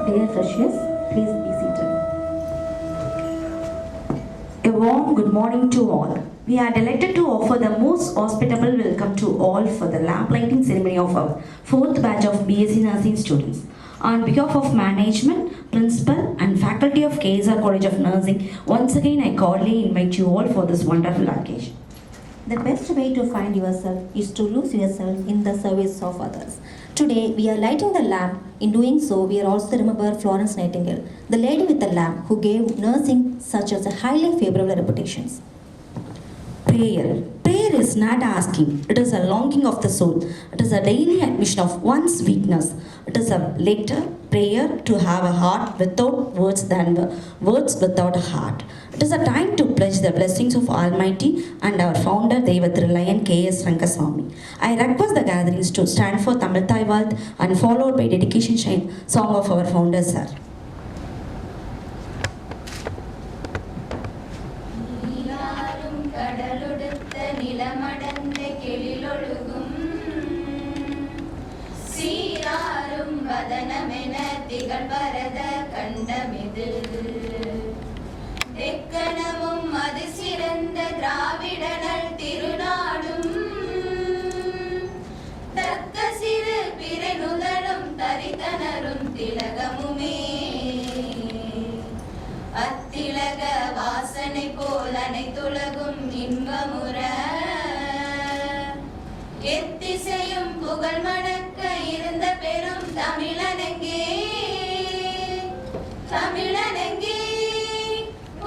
Dear freshers, please be seated. A warm good morning to all. We are delighted to offer the most hospitable welcome to all for the lamplighting ceremony of our 4th batch of B.Sc nursing students. On behalf of management, principal and faculty of KSR College of Nursing, once again I cordially invite you all for this wonderful occasion. The best way to find yourself is to lose yourself in the service of others. Today, we are lighting the lamp. In doing so, we are also remember Florence Nightingale, the lady with the lamp who gave nursing such as a highly favorable reputations. Prayer. Prayer is not asking. It is a longing of the soul. It is a daily admission of one's weakness. It is a later prayer to have a heart without words than the words without a heart. It is a time to pledge the blessings of Almighty and our founder Devathirulayan K.S.Rangasamy. I request the gatherings to stand for Tamil Thai Vaalt and followed by dedication song of our founder sir. தெக்கணமும் அது சிறந்த திராவிடனல் திருநாடும் தக்க சிறு பிறனுதலும் தரித்தனரும் திலகமுமே அத்திலக வாசனை போல் அனைத்துலகும் இன்பமுற எத்திசையும் புகழ் மணக்க இருந்த பெரும் தமிழனெங்கே தமிழனெங்கே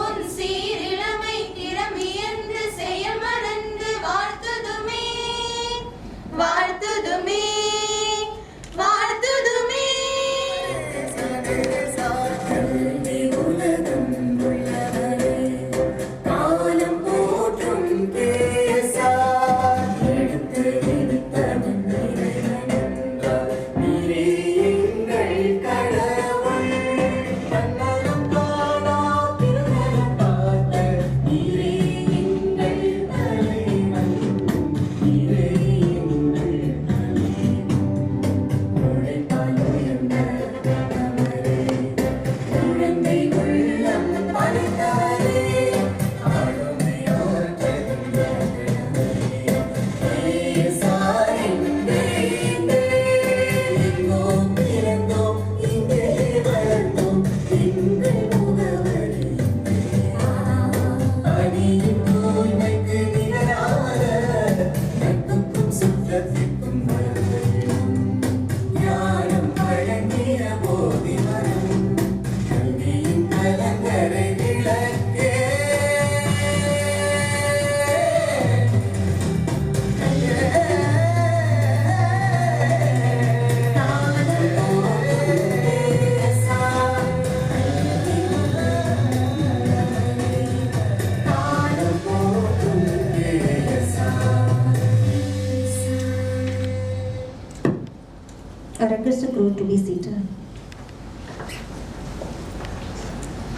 உன் சீரிழமை திறமியன்று செயல் மறந்து வாழ்த்துதுமே வாழ்த்துதுமே வாழ்த்துதுமே. I request the crew to be seated.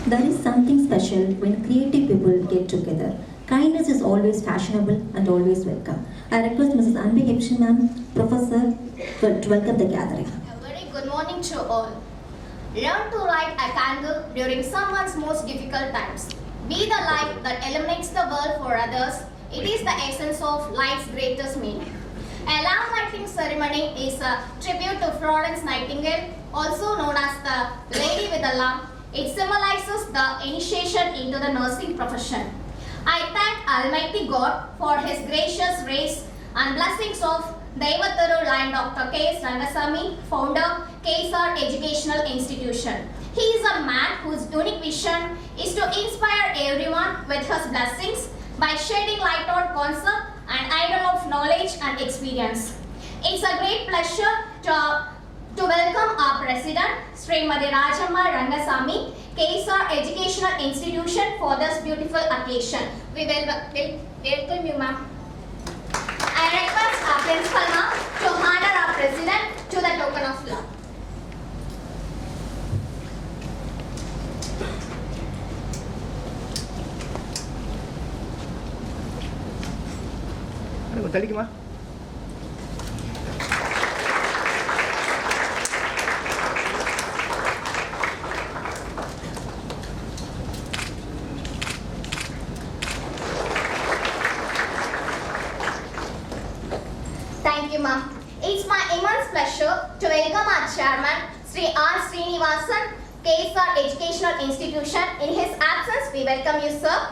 There is something special when creative people get together. Kindness is always fashionable and always welcome. I request Mrs. Ambika ma'am, Professor, to welcome the gathering. A very good morning to all. Learn to light a candle during someone's most difficult times. Be the light that illuminates the world for others. It is the essence of life's greatest meaning. A lamplighting ceremony is a tribute to Florence Nightingale, also known as the Lady with the Lamp. It symbolizes the initiation into the nursing profession. I thank Almighty God for His gracious rays and blessings of Devathirulayan Dr. K.S.Rangasamy, founder, KSR Educational Institution. He is a man whose unique vision is to inspire everyone with his blessings by shedding light on concept and idol of knowledge and experience. It's a great pleasure to welcome our President, Mrs.Rajammal Rangasamy, KSR Educational Institution for this beautiful occasion. We will welcome you, ma'am. I request our principal ma'am to honor our President to the token of love. தள்ளிக்குமா. to welcome our chairman, Mr.R.Srinivasan, K.S.R Educational Institution. In his absence, we welcome you, sir.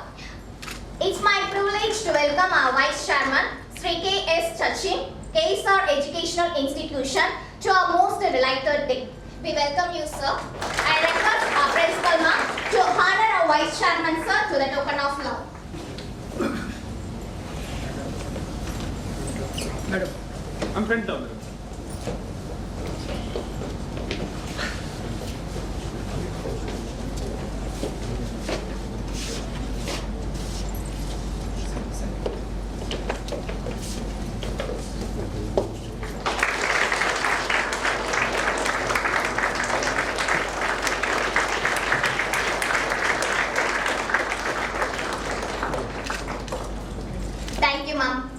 It's my privilege to welcome our vice chairman, Mr. K.S.Sachin, K.S.R Educational Institution, to our most delighted day. We welcome you, sir. I request our principal ma'am to honor our vice chairman, sir, to the token of love. Madam, I'm front down. Thank you, ma'am.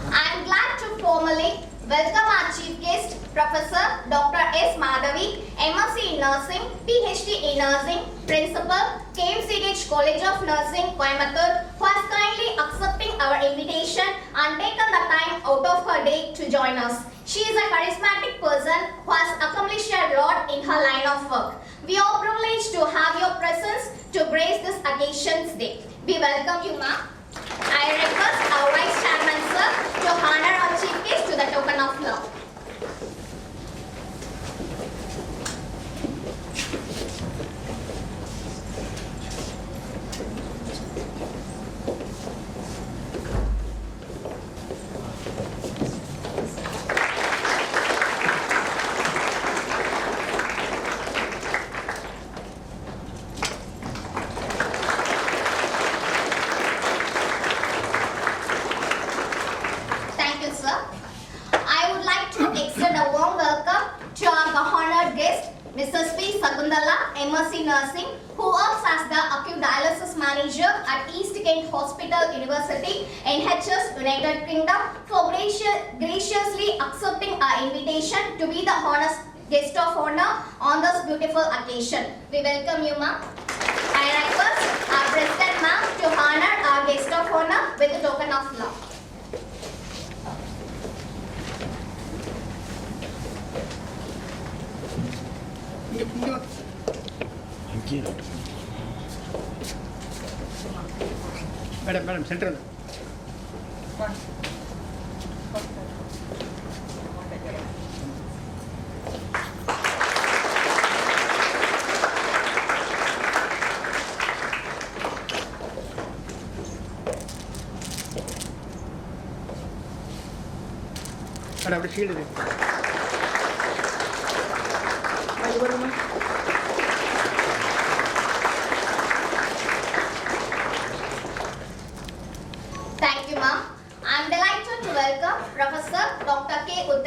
I am glad to formally welcome our chief guest, Professor Dr.S.Madhavi, M.Sc. in Nursing, Ph.D. in Nursing, Principal, KMCH College of Nursing, Coimbatore, who has kindly accepting our invitation and taken the time out of her day to join us. She is a charismatic person who has accomplished a lot in her line of work. We are privileged to have your presence to grace this occasion's day. We welcome you, ma'am. I request our vice chairman, sir, to honor our chief guest to the token of love. Thank you, sir. I would like to extend a warm welcome to our honored guest, Mrs. V.Sagunthala, M.Sc. Nursing, who works as the Acute Dialysis Manager at East Kent Hospital University, NHS, United Kingdom, for graciously accepting our invitation to be the honors guest of honor on this beautiful occasion. We welcome you, ma'am. I request our President, ma'am, to honor our guest of honor with a token of love. Madam, central. Madam, shield it. Thank you, ma'am. I am delighted to welcome Professor Dr. K.S.R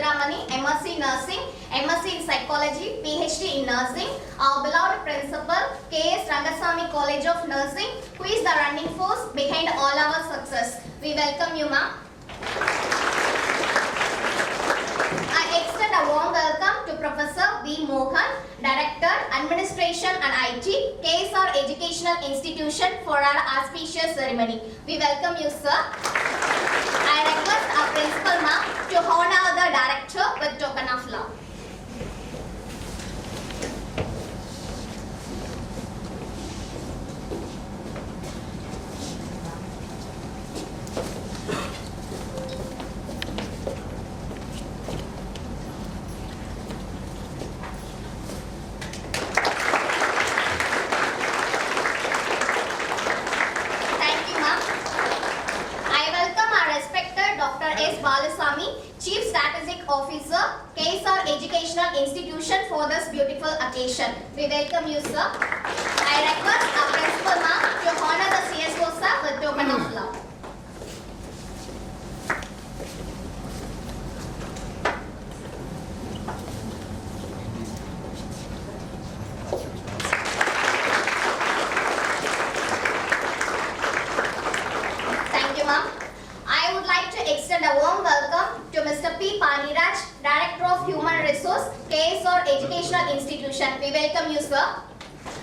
M.Sc. Nursing, M.Sc. in Psychology, Ph.D. in Nursing, our beloved Principal, K.S.Rangasamy College of Nursing, who is the running force behind all our success. We welcome you, ma'am. I extend a warm welcome to Professor V.Mohan, Director, Administration and IT, KSR Educational Institution, for our auspicious ceremony. We welcome you, sir. I request our Principal, ma'am, to honor the Director with token of love. Thank you, ma'am. I welcome our respected Dr.S.Balusamy, Chief Strategic Officer, KSR Educational Institution, for this beautiful occasion. We welcome you, sir. I request our Principal, ma'am, to honor the CSO, sir, with token of love. Thank you, ma'am. I would like to extend a warm welcome to Mr. P. Paniraj, Director of Human Resource, KSR Educational Institution. We welcome you, sir.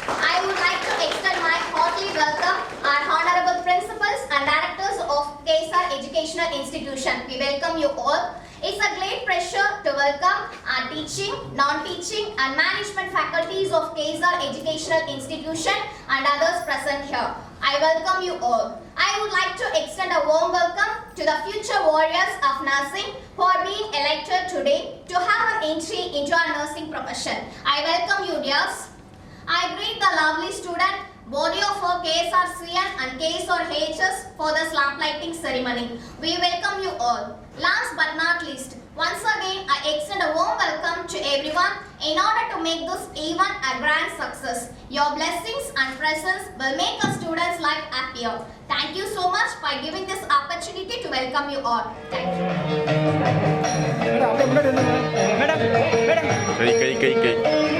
I would like to extend my hearty welcome our honorable principals and directors of KSR Educational Institution. We welcome you all. It's a great pleasure to welcome our teaching, non-teaching and management faculties of KSR Educational Institution and others present here. I welcome you all. I would like to extend a warm welcome to the future warriors of nursing who are being elected today to have an entry into our nursing profession. I welcome you, dears. I greet the lovely student body of our KSRCN and KSREIs for this lamplighting ceremony. We welcome you all. Last but not least, once again I extend a warm welcome to everyone in order to make this event a grand success. Your blessings and presence will make a student's life happier. Thank you so much for giving this opportunity to welcome you all. Thank you. Kay.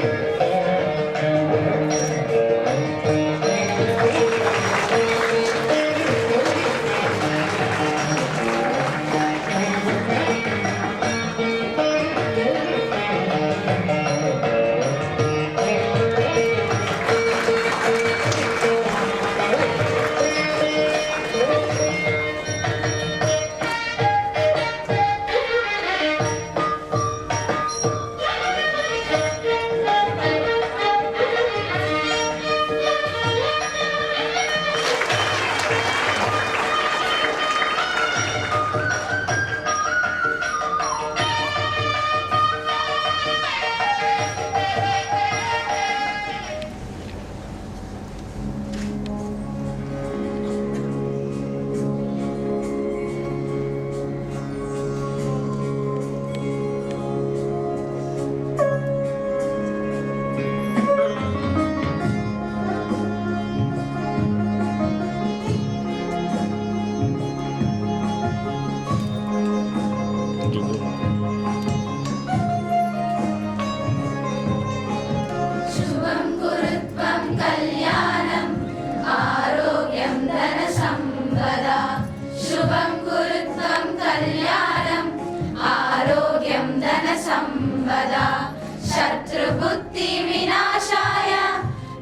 शत्रुबुद्धि विनाशाय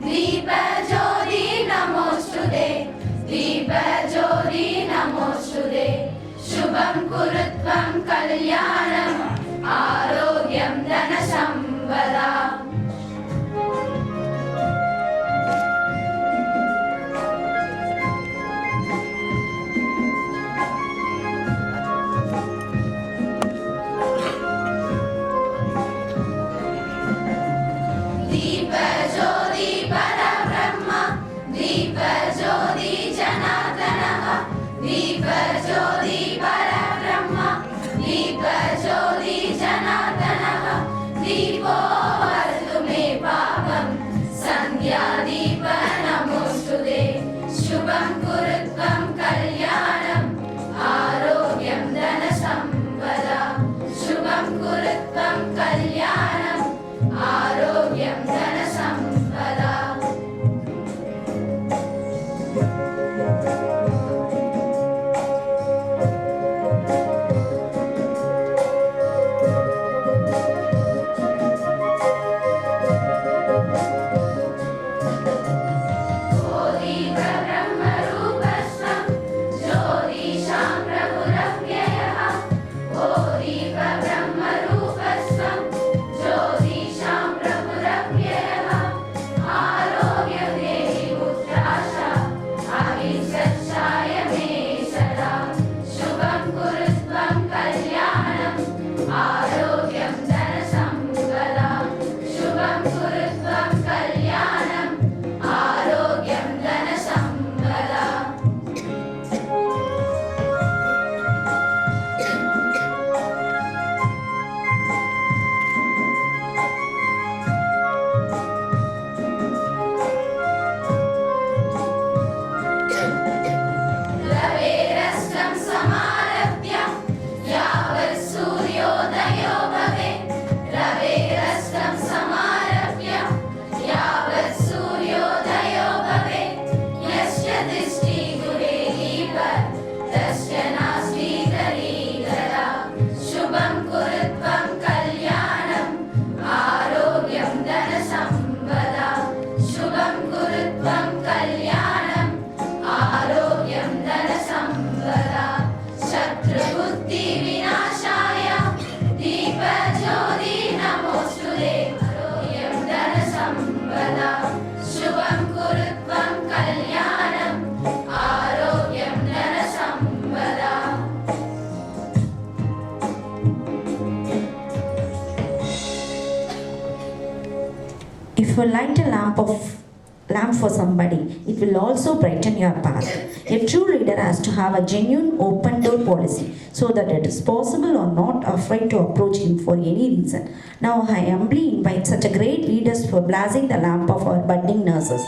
दीपज्योति नमोस्तुते दीपज्योति नमोस्तुते शुभं कुरु त्वं कल्याणम् आरोग्यं धनसम्पदा दीपज्योति जनार्दनः दीपज्योति परब्रह्म दीपज्योति जनार्दनः दीपो If you light a lamp for somebody, it will also brighten your path. A true leader has to have a genuine open door policy so that it is possible or not afraid to approach him for any reason. Now I humbly invite such a great leaders for blazing the lamp of our budding nurses.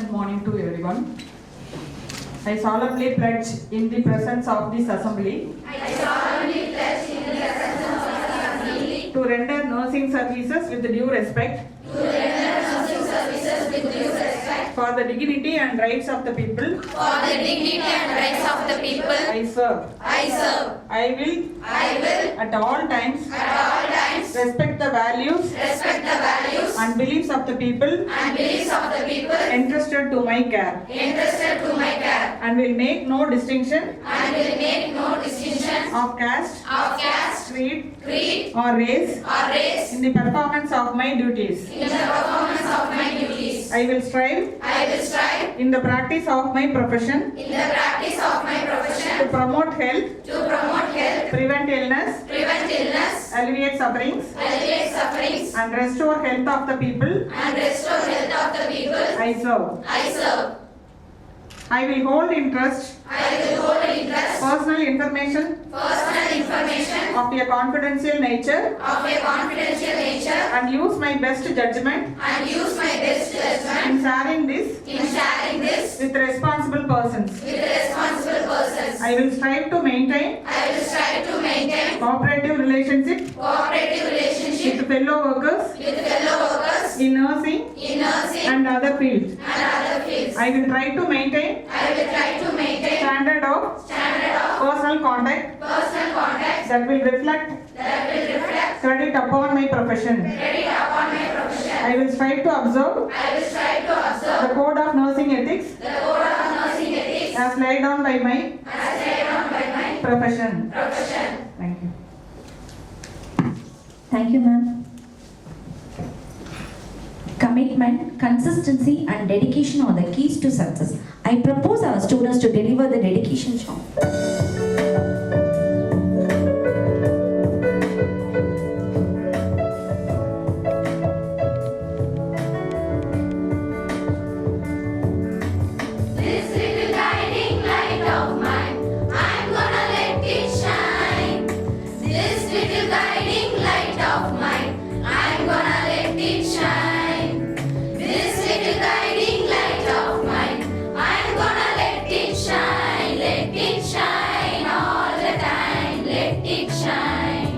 pleasant morning to everyone. I solemnly pledge in the presence of this assembly to render nursing services with due respect for the dignity and rights of the people I serve. I will at all times respect the values and beliefs of the people entrusted to my care, and will make no distinction of caste, creed or race in the performance of my duties. I will strive in the practice of my profession to promote health, prevent illness, alleviate sufferings, and restore health of the people I serve. I will hold in trust personal information of a confidential nature and use my best judgment in sharing this with responsible persons. I will strive to maintain cooperative relationship with fellow workers in nursing and other fields. I will try to maintain standard of personal conduct that will reflect credit upon my profession. I will strive to observe the code of nursing ethics as laid down by my profession. Thank you. Thank you, ma'am. Commitment, consistency and dedication are the keys to success. I propose our students to deliver the dedication song. This little guiding light of mine, I'm gonna let it shine. This little guiding light of mine, I'm gonna let it shine. This little guiding light of mine, I'm gonna let it shine all the time, let it shine.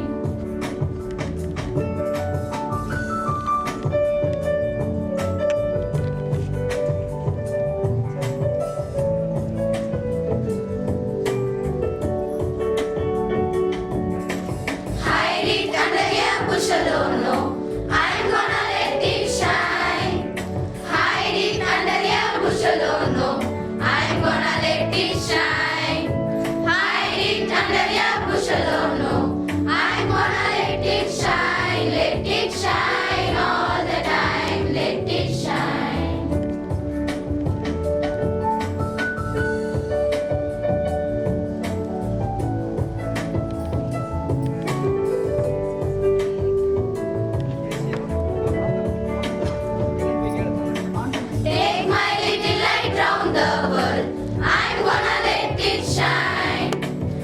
Hide it under a bushel, oh no, I'm gonna let it shine. Hide it under a bushel, oh no, I'm gonna let it shine. Hide it under a bushel, oh no, I'm gonna let it shine all the time, let it shine. Take my little light round the world, I'm gonna let it shine.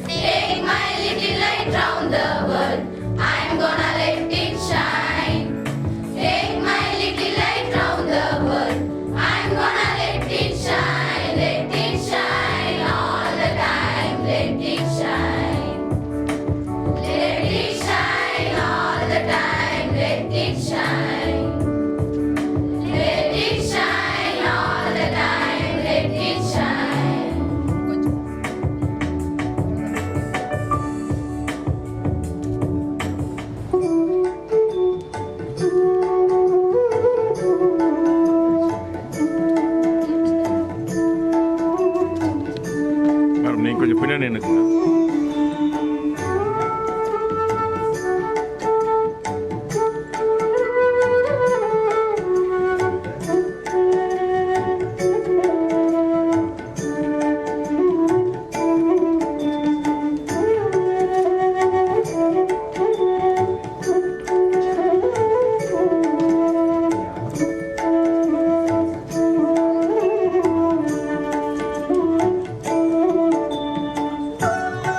Take my little light round the world, I'm gonna let it shine. Take my little light round the world, I'm gonna let it shine all the time, let it shine. Let it shine all the time, let it shine. Let it shine all the time, let it shine. Madam நீங்கள் கொஞ்சம் பின்னாடி நின்னுக்குங்க. Thank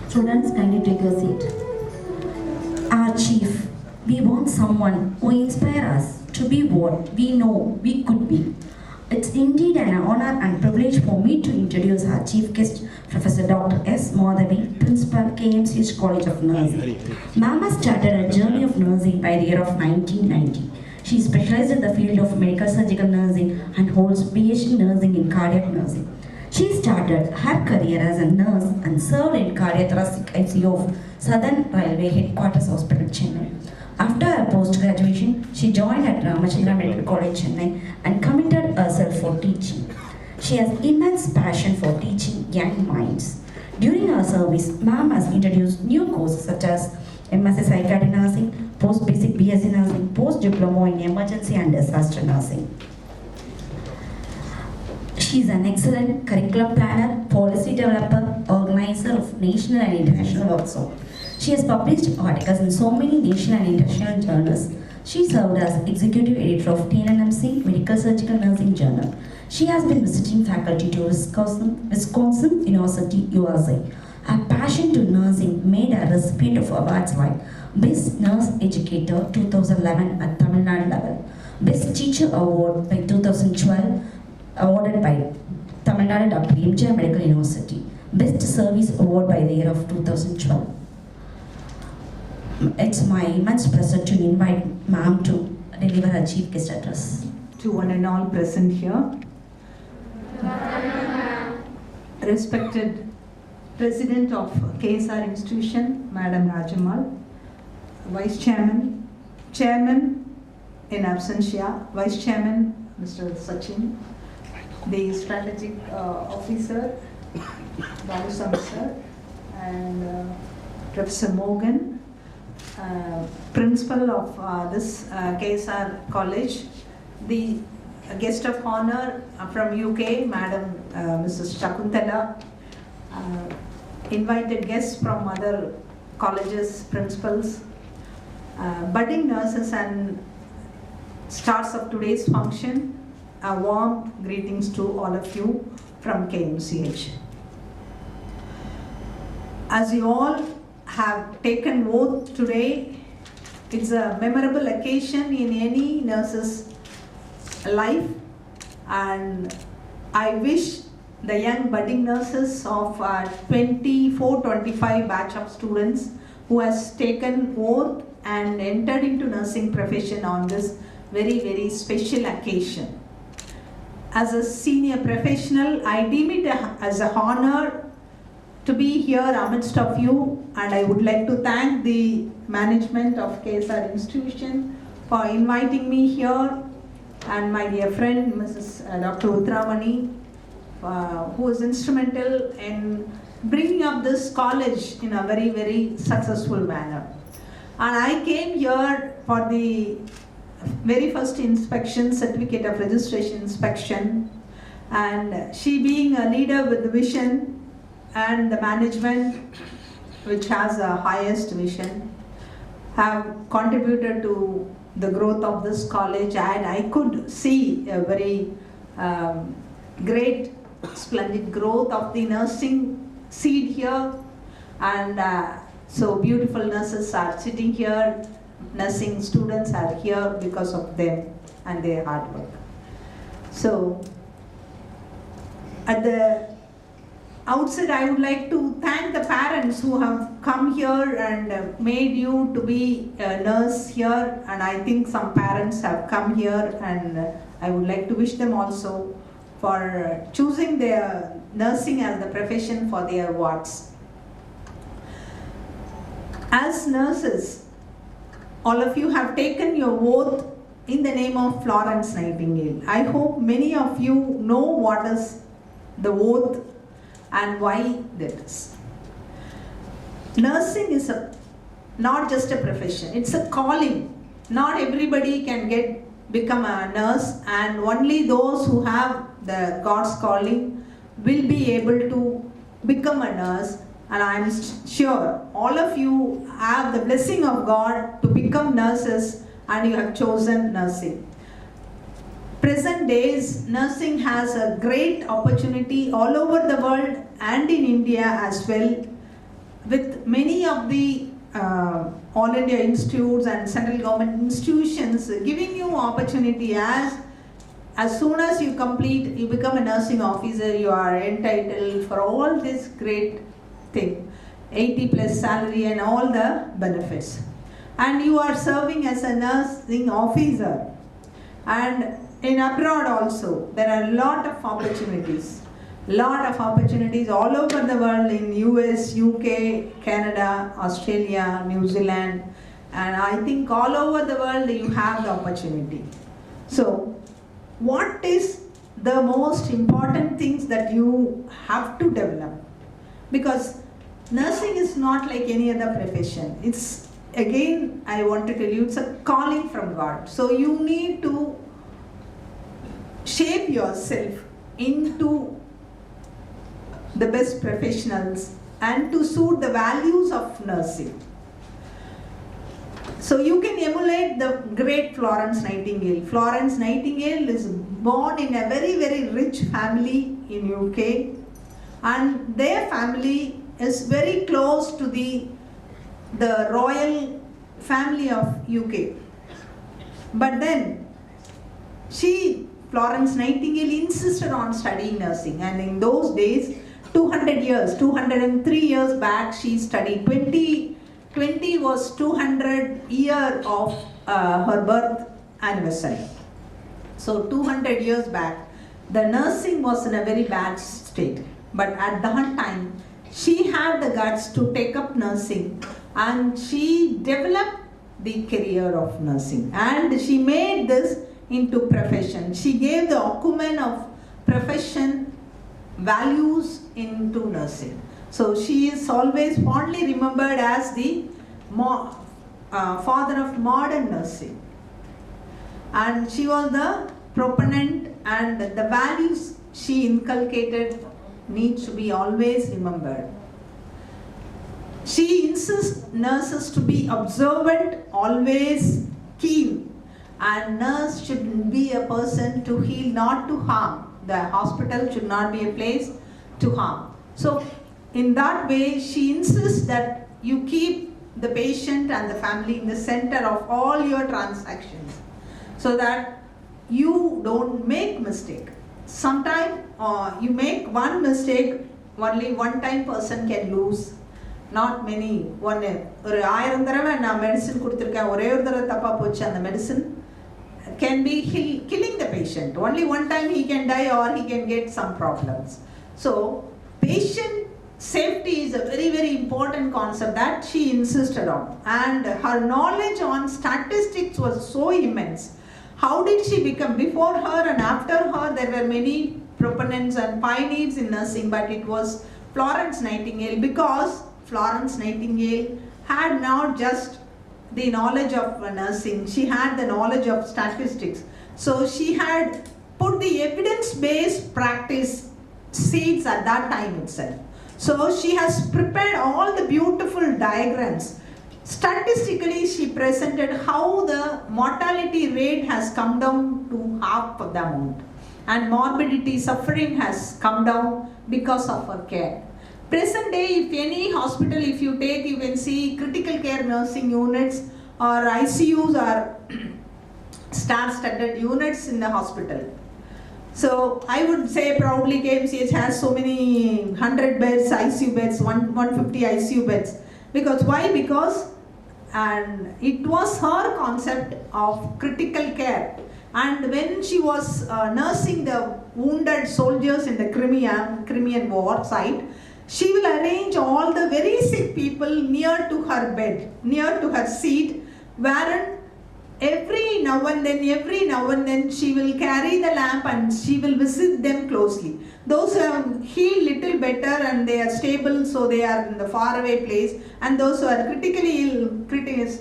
Students, kindly take your seat. Our chief, we want someone who inspires us to be what we know we could be. It's indeed an honor and privilege for me to introduce our chief guest, Professor Dr. S.Madhavi, Principal, KMCH College of Nursing. Ma'am has started a journey of nursing by the year of 1990. She specialized in the field of medical surgical nursing and holds Ph.D. nursing in cardiac nursing. She started her career as a nurse and served in cardiothoracic ICU of Southern Railway Headquarters Hospital, Chennai. After her post-graduation, she joined at Ramachandra Medical College, Chennai and committed herself for teaching. She has immense passion for teaching young minds. During her service, Ma'am has introduced new courses such as MSc Psychiatry Nursing, Post-Basic B.Sc Nursing, Post-Diploma in Emergency and Disaster Nursing. She is an excellent curriculum planner, policy developer, organizer of national and international workshops. She has published articles in so many national and international journals. She served as executive editor of TNMC Medical Surgical Nursing Journal. She has been visiting faculty to Wisconsin University, USA. Her passion to nursing made her recipient of awards like Best Nurse Educator 2011 at Tamil Nadu level, Best Teacher Award by 2012 awarded by Tamil Nadu Dr. M.J. Medical University, Best Service Award by the year of 2012. It's my immense pleasure to invite Ma'am to deliver her chief guest address. To one and all present here, respected President of KSR Institution, Madam Rajammal, Vice Chairman, Chairman in absentia, Vice Chairman Mr.Sachin, the Strategic Officer, Balusamy sir, and Professor Morgan, Principal of this KSR College, the guest of honor from UK, Madam Mrs. Sagunthala, invited guests from other colleges, principals, budding nurses and stars of today's function, a warm greetings to all of you from KMCH. As you all have taken oath today, it's a memorable occasion in any nurse's life, and I wish the young budding nurses of 24-25 batch of students who has taken oath and entered into nursing profession on this very, very special occasion. As a senior professional, I deem it as an honor to be here amidst of you, and I would like to thank the management of KSR Institution for inviting me here, and my dear friend Mrs. Dr. Utramani, who was instrumental in bringing up this college in a very, very successful manner. And I came here for the very first inspection, certificate of registration inspection, and she being a leader with the vision and the management which has a highest vision have contributed to the growth of this college, and I could see a very great splendid growth of the nursing seed here, and so beautiful nurses are sitting here, nursing students are here because of them and their hard work. So at the outset, I would like to thank the parents who have come here and made you to be a nurse here, and I think some parents have come here, and I would like to wish them also for choosing their nursing as the profession for their wards. As nurses, all of you have taken your oath in the name of Florence Nightingale. I hope many of you know what is the oath and why that is. Nursing is not just a profession, it's a calling. Not everybody can become a nurse, and only those who have the God's calling will be able to become a nurse. And I am sure all of you have the blessing of God to become nurses, and you have chosen nursing. Present days, nursing has a great opportunity all over the world and in India as well. with many of the All India institutes and central government institutions giving you opportunity as soon as you complete, you become a nursing officer, you are entitled for all this great thing, 80 plus salary and all the benefits. And you are serving as a nursing officer. And in abroad also, there are a lot of opportunities. All over the world, in US, UK, Canada, Australia, New Zealand, and I think all over the world you have the opportunity. So, what is the most important things that you have to develop? Because nursing is not like any other profession. It's, again, I want to tell you, it's a calling from God. So you need to shape yourself into the best professionals and to suit the values of nursing. So you can emulate the great Florence Nightingale. Florence Nightingale is born in a very, very rich family in UK, and their family is very close to the royal family of UK. But then Florence Nightingale insisted on studying nursing, and in those days, 203 years back, she studied. 2020 was 200 year of her birth anniversary. So 200 years back, the nursing was in a very bad state. But at that time, she had the guts to take up nursing, and she developed the career of nursing. And she made this into profession. She gave the acumen of profession values into nursing. So she is always fondly remembered as the father of modern nursing. And she was the proponent, and the values she inculcated need to be always remembered. She insists nurses to be observant, always keen, and nurse should be a person to heal, not to harm. The hospital should not be a place to harm. So in that way, she insists that you keep the patient and the family in the center of all your transactions, so that you don't make mistake. Sometimes you make one mistake, only one time person can lose. Not many. One ஒரு 1000 தடவை நான் medicine கொடுத்திருக்கேன், ஒரே ஒரு தடவை தப்பா போச்சு, அந்த medicine can be killing the patient. Only one time he can die or he can get some problems. So patient safety is a very, very important concept that she insisted on, and her knowledge on statistics was so immense. How did she become? Before her and after her, there were many proponents and pioneers in nursing, but it was Florence Nightingale, because Florence Nightingale had not just the knowledge of nursing, she had the knowledge of statistics. So she had put the evidence-based practice seeds at that time itself. So she has prepared all the beautiful diagrams. Statistically, she presented how the mortality rate has come down to half of the amount, and morbidity suffering has come down because of her care. Present day, if any hospital, if you take, you can see critical care nursing units or ICUs or star-studded units in the hospital. So I would say proudly KMCH has so many 100 beds, ICU beds, 150 ICU beds. Because why? Because and it was her concept of critical care. And when she was nursing the wounded soldiers in the Crimean war site, she will arrange all the very sick people near to her bed, near to her seat, wherein every now and then she will carry the lamp and she will visit them closely. Those who have healed little better and they are stable, so they are in the faraway place, and those who are critically ill,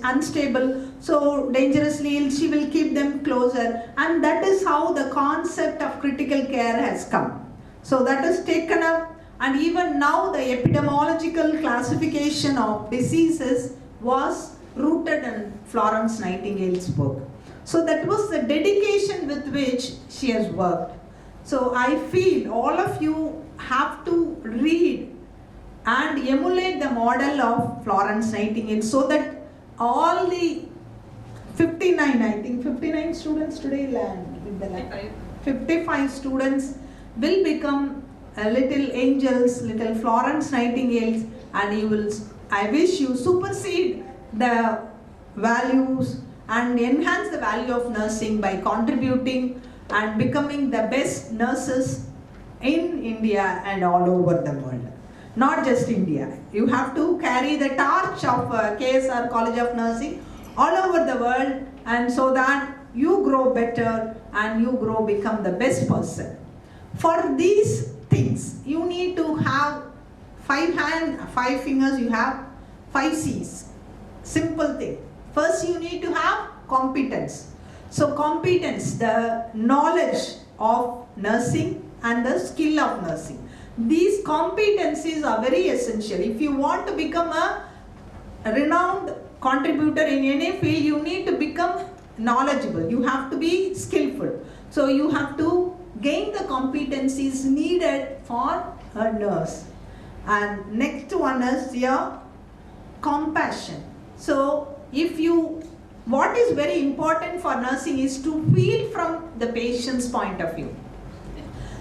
unstable, so dangerously ill, she will keep them closer. And that is how the concept of critical care has come. So that is taken up. And even now the epidemiological classification of diseases was rooted in Florence Nightingale's book. So that was the dedication with which she has worked. So I feel all of you have to read and emulate the model of Florence Nightingale, so that all the 59 students today land with the lab. 55 students will become little angels, little Florence Nightingales, and I wish you supersede the values and enhance the value of nursing by contributing and becoming the best nurses in India and all over the world. Not just India. You have to carry the torch of KSR College of Nursing all over the world, and so that you grow better and you become the best person. For these things, you need to have 5 fingers, you have 5 C's. Simple thing. First, you need to have competence. So competence, the knowledge of nursing and the skill of nursing. These competencies are very essential. If you want to become a renowned contributor in any field, you need to become knowledgeable. You have to be skillful. So you have to gain the competencies needed for a nurse. And next one is your compassion. So what is very important for nursing is to feel from the patient's point of view.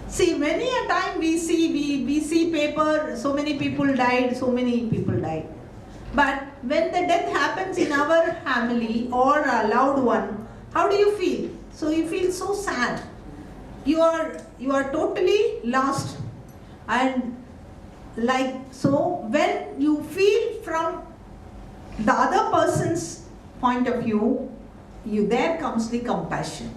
See, many a time we see paper, so many people died. But when the death happens in our family or a loved one, how do you feel? So you feel so sad. You are totally lost. And so when you feel from the other person's point of view, there comes the compassion.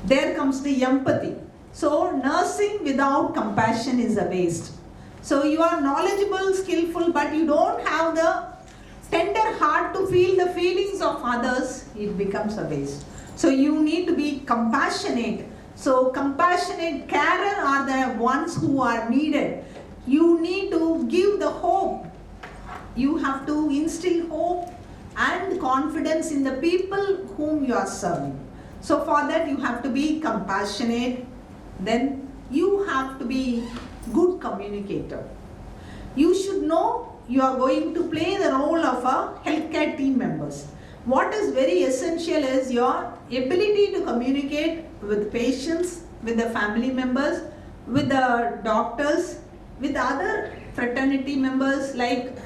There comes the empathy. So nursing without compassion is a waste. So you are knowledgeable, skillful, but you don't have the tender heart to feel the feelings of others, it becomes a waste. So you need to be compassionate. So compassionate carer are the ones who are needed. You need to give the hope. You have to instill hope and confidence in the people whom you are serving. So for that you have to be compassionate. Then you have to be good communicator. You should know you are going to play the role of a healthcare team members. What is very essential is your ability to communicate with patients, with the family members, with the doctors, with other fraternity members like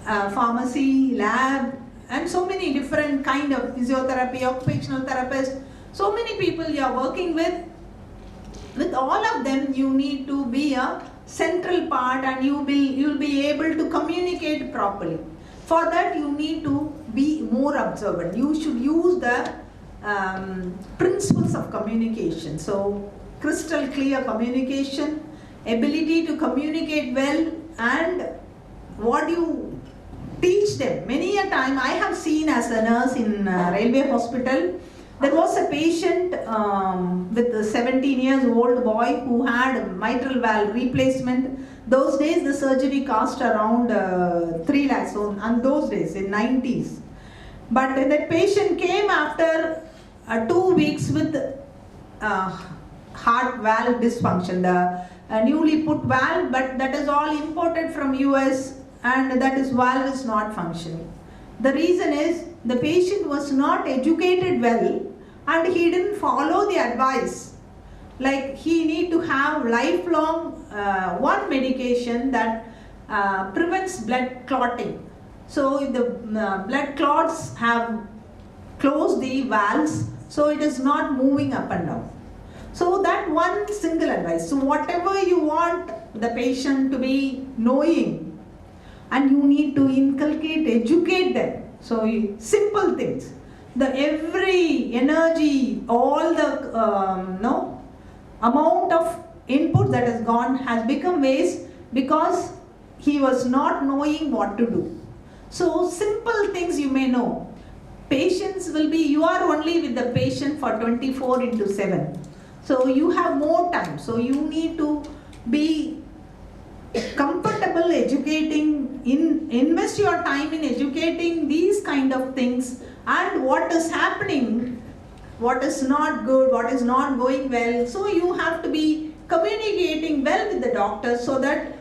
pharmacy, lab, and so many different kind of physiotherapy, occupational therapist. So many people you are working with. With all of them, you need to be a central part, and you'll be able to communicate properly. For that, you need to be more observant. You should use the principles of communication. So, crystal clear communication, ability to communicate well, and what you teach them. Many a time, I have seen as a nurse in a railway hospital, there was a patient with a 17-year-old boy who had mitral valve replacement. Those days the surgery cost around 3 lakhs on those days in 90s. But that patient came after 2 weeks with heart valve dysfunction, the newly put valve, but that is all imported from US, and that valve is not functioning. The reason is the patient was not educated well, and he didn't follow the advice. Like he need to have lifelong one medication that prevents blood clotting. So if the blood clots have closed the valves, so it is not moving up and down. So that one single advice. So whatever you want the patient to be knowing, and you need to inculcate, educate them. So simple things. The every energy, all the amount of input that has gone has become waste because he was not knowing what to do. So simple things you may know. Patients will be, you are only with the patient for 24/7. So you have more time. So you need to be comfortable educating, invest your time in educating these kind of things, and what is happening, what is not good, what is not going well. So you have to be communicating well with the doctor so that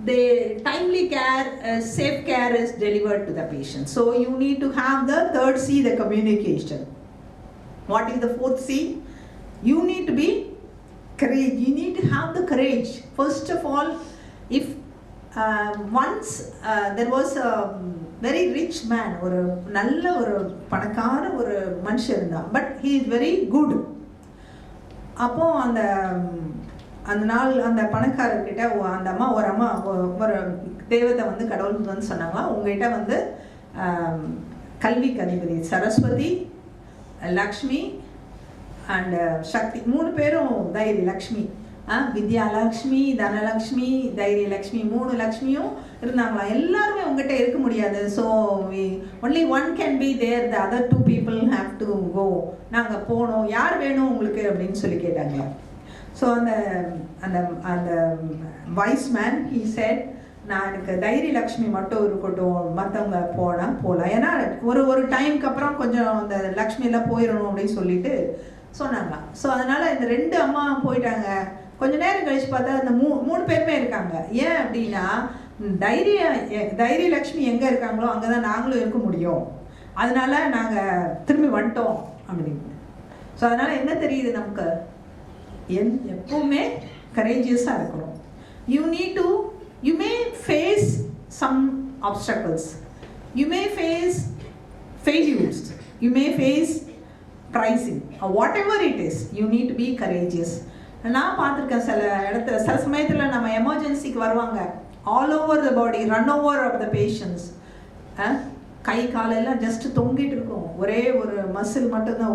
the timely care, safe care is delivered to the patient. So you need to have the third C, the communication. What is the fourth C? You need to be courage. You need to have the courage. First of all, if once there was a very rich man, ஒரு நல்ல ஒரு பணக்கார ஒரு மனுஷன் இருந்தான், but he is very good. அப்போ அந்த நாள் அந்த பணக்காரர்கிட்ட அந்த அம்மா ஒரு தேவதை வந்து கடவுள் வந்து சொன்னாங்களா, உங்ககிட்ட வந்து கல்விக்கு அதிபதி சரஸ்வதி, லக்ஷ்மி அண்ட் சக்தி, 3 பேரும் தைரிய லக்ஷ்மி, வித்யாலக்ஷ்மி, தனலக்ஷ்மி, தைரியலக்ஷ்மி, 3 லக்ஷ்மியும் இருந்தாங்களா. எல்லாருமே உங்ககிட்ட இருக்க முடியாது. So only one can be there, the other 2 people have to go. நாங்கள் போனோம், யார் வேணும் உங்களுக்கு அப்படின்னு சொல்லி கேட்டாங்க. ஸோ அந்த வைஸ் மேன் he said, நான் எனக்கு தைரியலக்ஷ்மி மட்டும் இருக்கட்டும், மற்றவங்க போகலாம். ஏன்னா ஒரு டைமுக்கு அப்புறம் கொஞ்சம் அந்த லக்ஷ்மியெல்லாம் போயிடணும் அப்படின்னு சொல்லிட்டு சொன்னாங்க. ஸோ அதனால் இந்த 2 அம்மா போயிட்டாங்க. கொஞ்ச நேரம் கழிச்சு பார்த்தா அந்த 3 பேருமே இருக்காங்க. ஏன் அப்படின்னா தைரியலக்ஷ்மி எங்கே இருக்காங்களோ அங்கே தான் நாங்களும் இருக்க முடியும், அதனால நாங்கள் திரும்பி வந்துட்டோம் அப்படின்னு. ஸோ அதனால் என்ன தெரியுது நமக்கு, எப்பவுமே கரேஜியஸாக இருக்கணும். you may face some obstacles, you may face failures, you may face pricing, or whatever it is, you need to be courageous. நான் பார்த்துருக்கேன் சில சமயத்தில் நம்ம எமர்ஜென்சிக்கு வருவாங்க, all over the body, run over of the patients, கை காலெல்லாம் just தொங்கிட்டு இருக்கும், ஒரே ஒரு மசில் மட்டும்தான்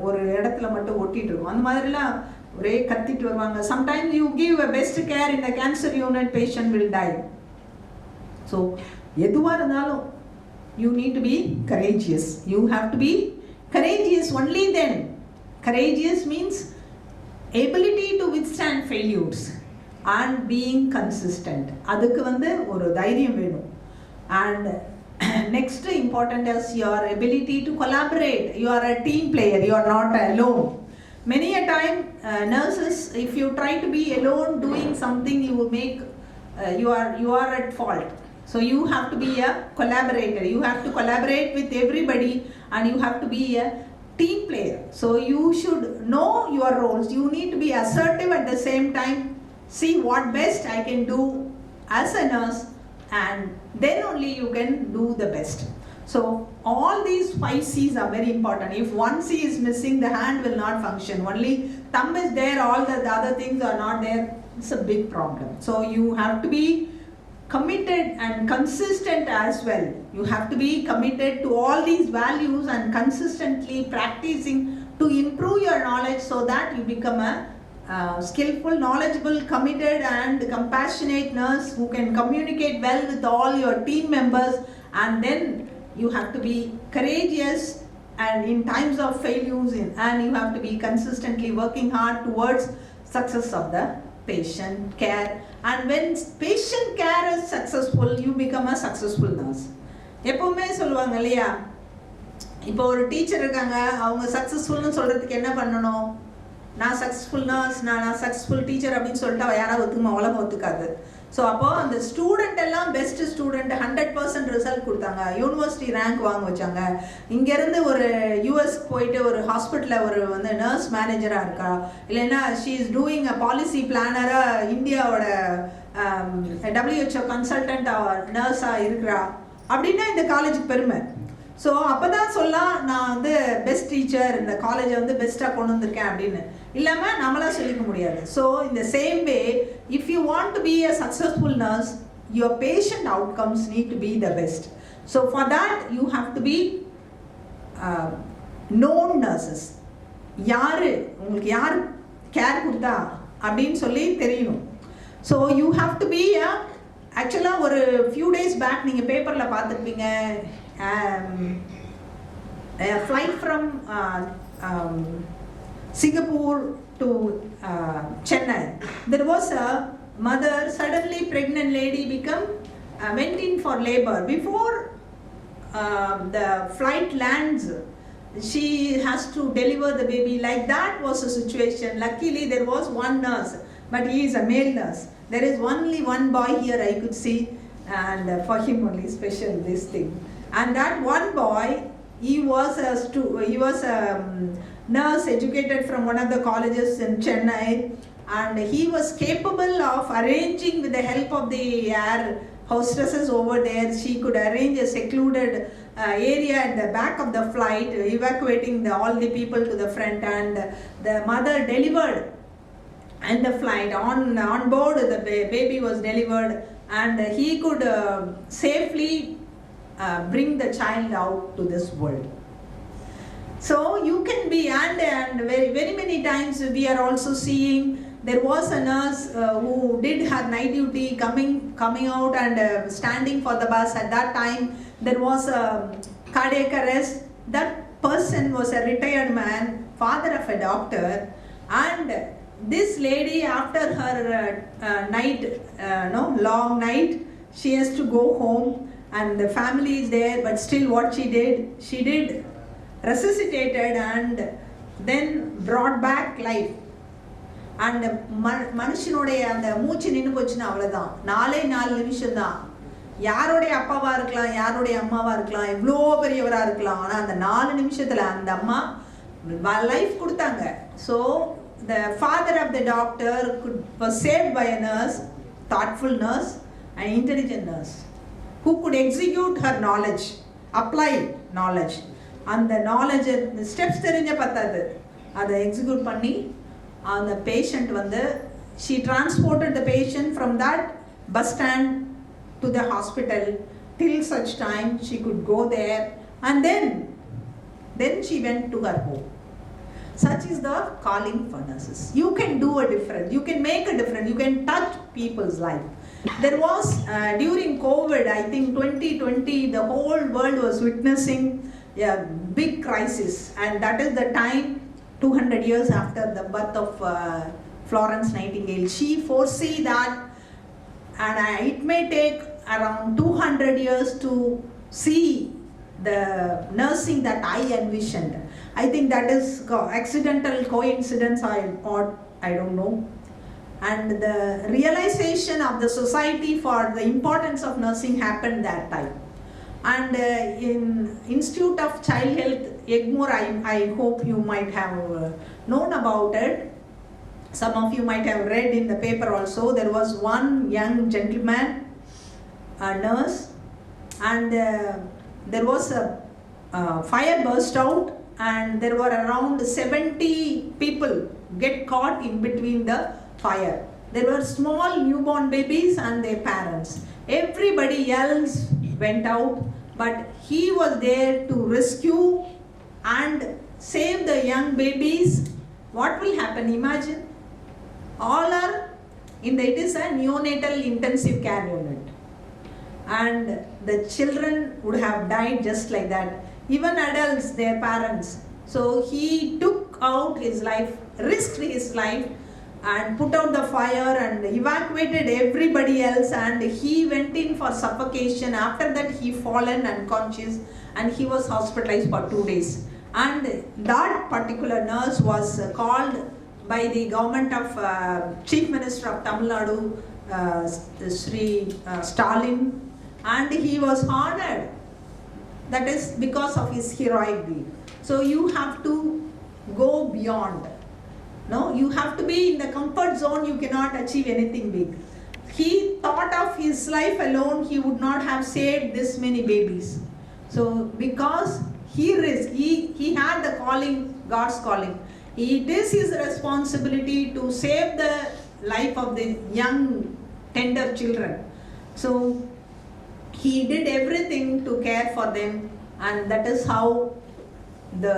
ஒரு இடத்துல மட்டும் ஒட்டிட்டு இருக்கும், அந்த மாதிரிலாம் ஒரே கத்திட்டு வருவாங்க. Sometimes you give a best care in the cancer unit, patient will die. So எதுவாக இருந்தாலும் you need to be courageous. You have to be courageous. Only then, courageous means ability to withstand failures and being consistent. அதுக்கு வந்து ஒரு தைரியம் வேணும். And next important is your ability to collaborate. You are a team player, you are not alone. Many a time nurses, if you try to be alone doing something, you will make you are at fault. So you have to be a collaborator. You have to collaborate with everybody and you have to be a team player. So you should know your roles. You need to be assertive at the same time. See what best I can do as a nurse, and then only you can do the best. So all these 5 C's are very important. If one C is missing, the hand will not function. Only thumb is there, all the other things are not there. It's a big problem. So you have to be committed and consistent as well. You have to be committed to all these values and consistently practicing to improve your knowledge so that you become a skillful, knowledgeable, committed and compassionate nurse who can communicate well with all your team members. And then you have to be courageous and in times of failures, and you have to be consistently working hard towards success of the patient care. And when patient care is successful, you become a successful nurse. எப்பவுமே சொல்லுவாங்க இல்லையா, இப்போ ஒரு teacher இருக்காங்க, அவங்க சக்ஸஸ்ஃபுல்னு சொல்கிறதுக்கு என்ன பண்ணணும், நான் சக்ஸஸ்ஃபுல் நர்ஸ், நான் சக்ஸஸ்ஃபுல் டீச்சர் அப்படின்னு சொல்லிட்டு யாராவது ஒத்துக்குமா, உலகம் ஒத்துக்காது. ஸோ அப்போது அந்த ஸ்டூடெண்ட் எல்லாம் பெஸ்ட் ஸ்டூடெண்ட் 100% ரிசல்ட் கொடுத்தாங்க, யூனிவர்சிட்டி ரேங்க் வாங்க வச்சாங்க. இங்கேருந்து ஒரு யூஎஸ்க்கு போயிட்டு ஒரு ஹாஸ்பிட்டலில் ஒரு வந்து நர்ஸ் மேனேஜராக இருக்கா, இல்லைன்னா she is doing a policy பிளானராக இந்தியாவோட WHO கன்சல்டன்ட் நர்ஸாக இருக்கிறா அப்படின்னா இந்த காலேஜுக்கு பெருமை. ஸோ அப்போ தான் சொல்லலாம் நான் வந்து பெஸ்ட் டீச்சர், இந்த காலேஜை வந்து பெஸ்ட்டாக கொண்டு வந்திருக்கேன் அப்படின்னு இல்லாமல் நம்மளாம் சொல்லிக்க முடியாது. ஸோ இந்த same way, if you want to be a successful nurse, your patient outcomes need to be the best. So for that you have to be known nurses. யார் உங்களுக்கு யார் கேர் கொடுத்தா அப்படின்னு சொல்லி தெரியணும். So you have to be ஆக்சுவலாக ஒரு few days back நீங்கள் பேப்பரில் பார்த்துருப்பீங்க, a flight from Singapore to Chennai. There was a mother, suddenly pregnant lady went in for labor. Before the flight lands, she has to deliver the baby. Like that was the situation. Luckily there was one nurse, but he is a male nurse. There is only one boy here I could see, and for him only special this thing. And that one boy, he was a nurse educated from one of the colleges in Chennai, and he was capable of arranging, with the help of the air hostesses over there, she could arrange a secluded area at the back of the flight, evacuating all the people to the front, and the mother delivered and the flight on board. The baby was delivered, and he could safely bring the child out to this world. So you can be, and very, very many times we are also seeing, there was a nurse who did her night duty, coming out and standing for the bus. At that time there was a cardiac arrest. That person was a retired man, father of a doctor, and this lady, after her long night, she has to go home, and the family is there, but still what she did resuscitated and then brought back life. And மனுஷனுடைய அந்த மூச்சு நின்று போச்சுன்னா அவ்வளோதான், 4 நிமிஷம் தான். யாருடைய அப்பாவா இருக்கலாம், யாருடைய அம்மாவா இருக்கலாம், எவ்வளோ பெரியவராக இருக்கலாம், ஆனால் அந்த 4 நிமிஷத்தில் அந்த அம்மா லைஃப் கொடுத்தாங்க. So the father of the doctor was saved by a nurse, thoughtful nurse, an intelligent nurse, who could execute her knowledge, apply knowledge. அந்த knowledge, steps தெரிஞ்ச பத்தாது, அதை execute பண்ணி அந்த patient she transported the patient from that bus stand to the hospital till such time she could go there, and then she went to her home. Such is the calling for nurses. You can do a difference, you can make a difference, you can touch people's life. There was during COVID, I think 2020, the whole world was witnessing a big crisis, and that is the time 200 years after the birth of Florence Nightingale. She foresee that, and it may take around 200 years to see the nursing that I envisioned. I think that is accidental coincidence or I don't know. And the realization of the society for the importance of nursing happened that time. And in Institute of Child Health, Egmore, I hope you might have known about it. Some of you might have read in the paper also. There was one young gentleman, a nurse, and there was a fire burst out, and there were around 70 people get caught in between the fire. There were small newborn babies and their parents. Everybody else went out, but he was there to rescue and save the young babies. What will happen? Imagine, all are it is a neonatal intensive care unit, and the children would have died just like that, even adults, their parents. So he took out his life, risked his life, and put out the fire and evacuated everybody else, and he went in for suffocation. After that he fallen unconscious, and he was hospitalized for 2 days. And that particular nurse was called by the government of Chief Minister of Tamil Nadu, Sri Stalin, and he was honored. That is because of his heroic deed. So you have to go beyond. No, you have to be in the comfort zone, you cannot achieve anything big. He thought of his life alone, he would not have saved this many babies. So because he risked, he had the calling, God's calling. It is his responsibility to save the life of the young, tender children. So he did everything to care for them, and that is how the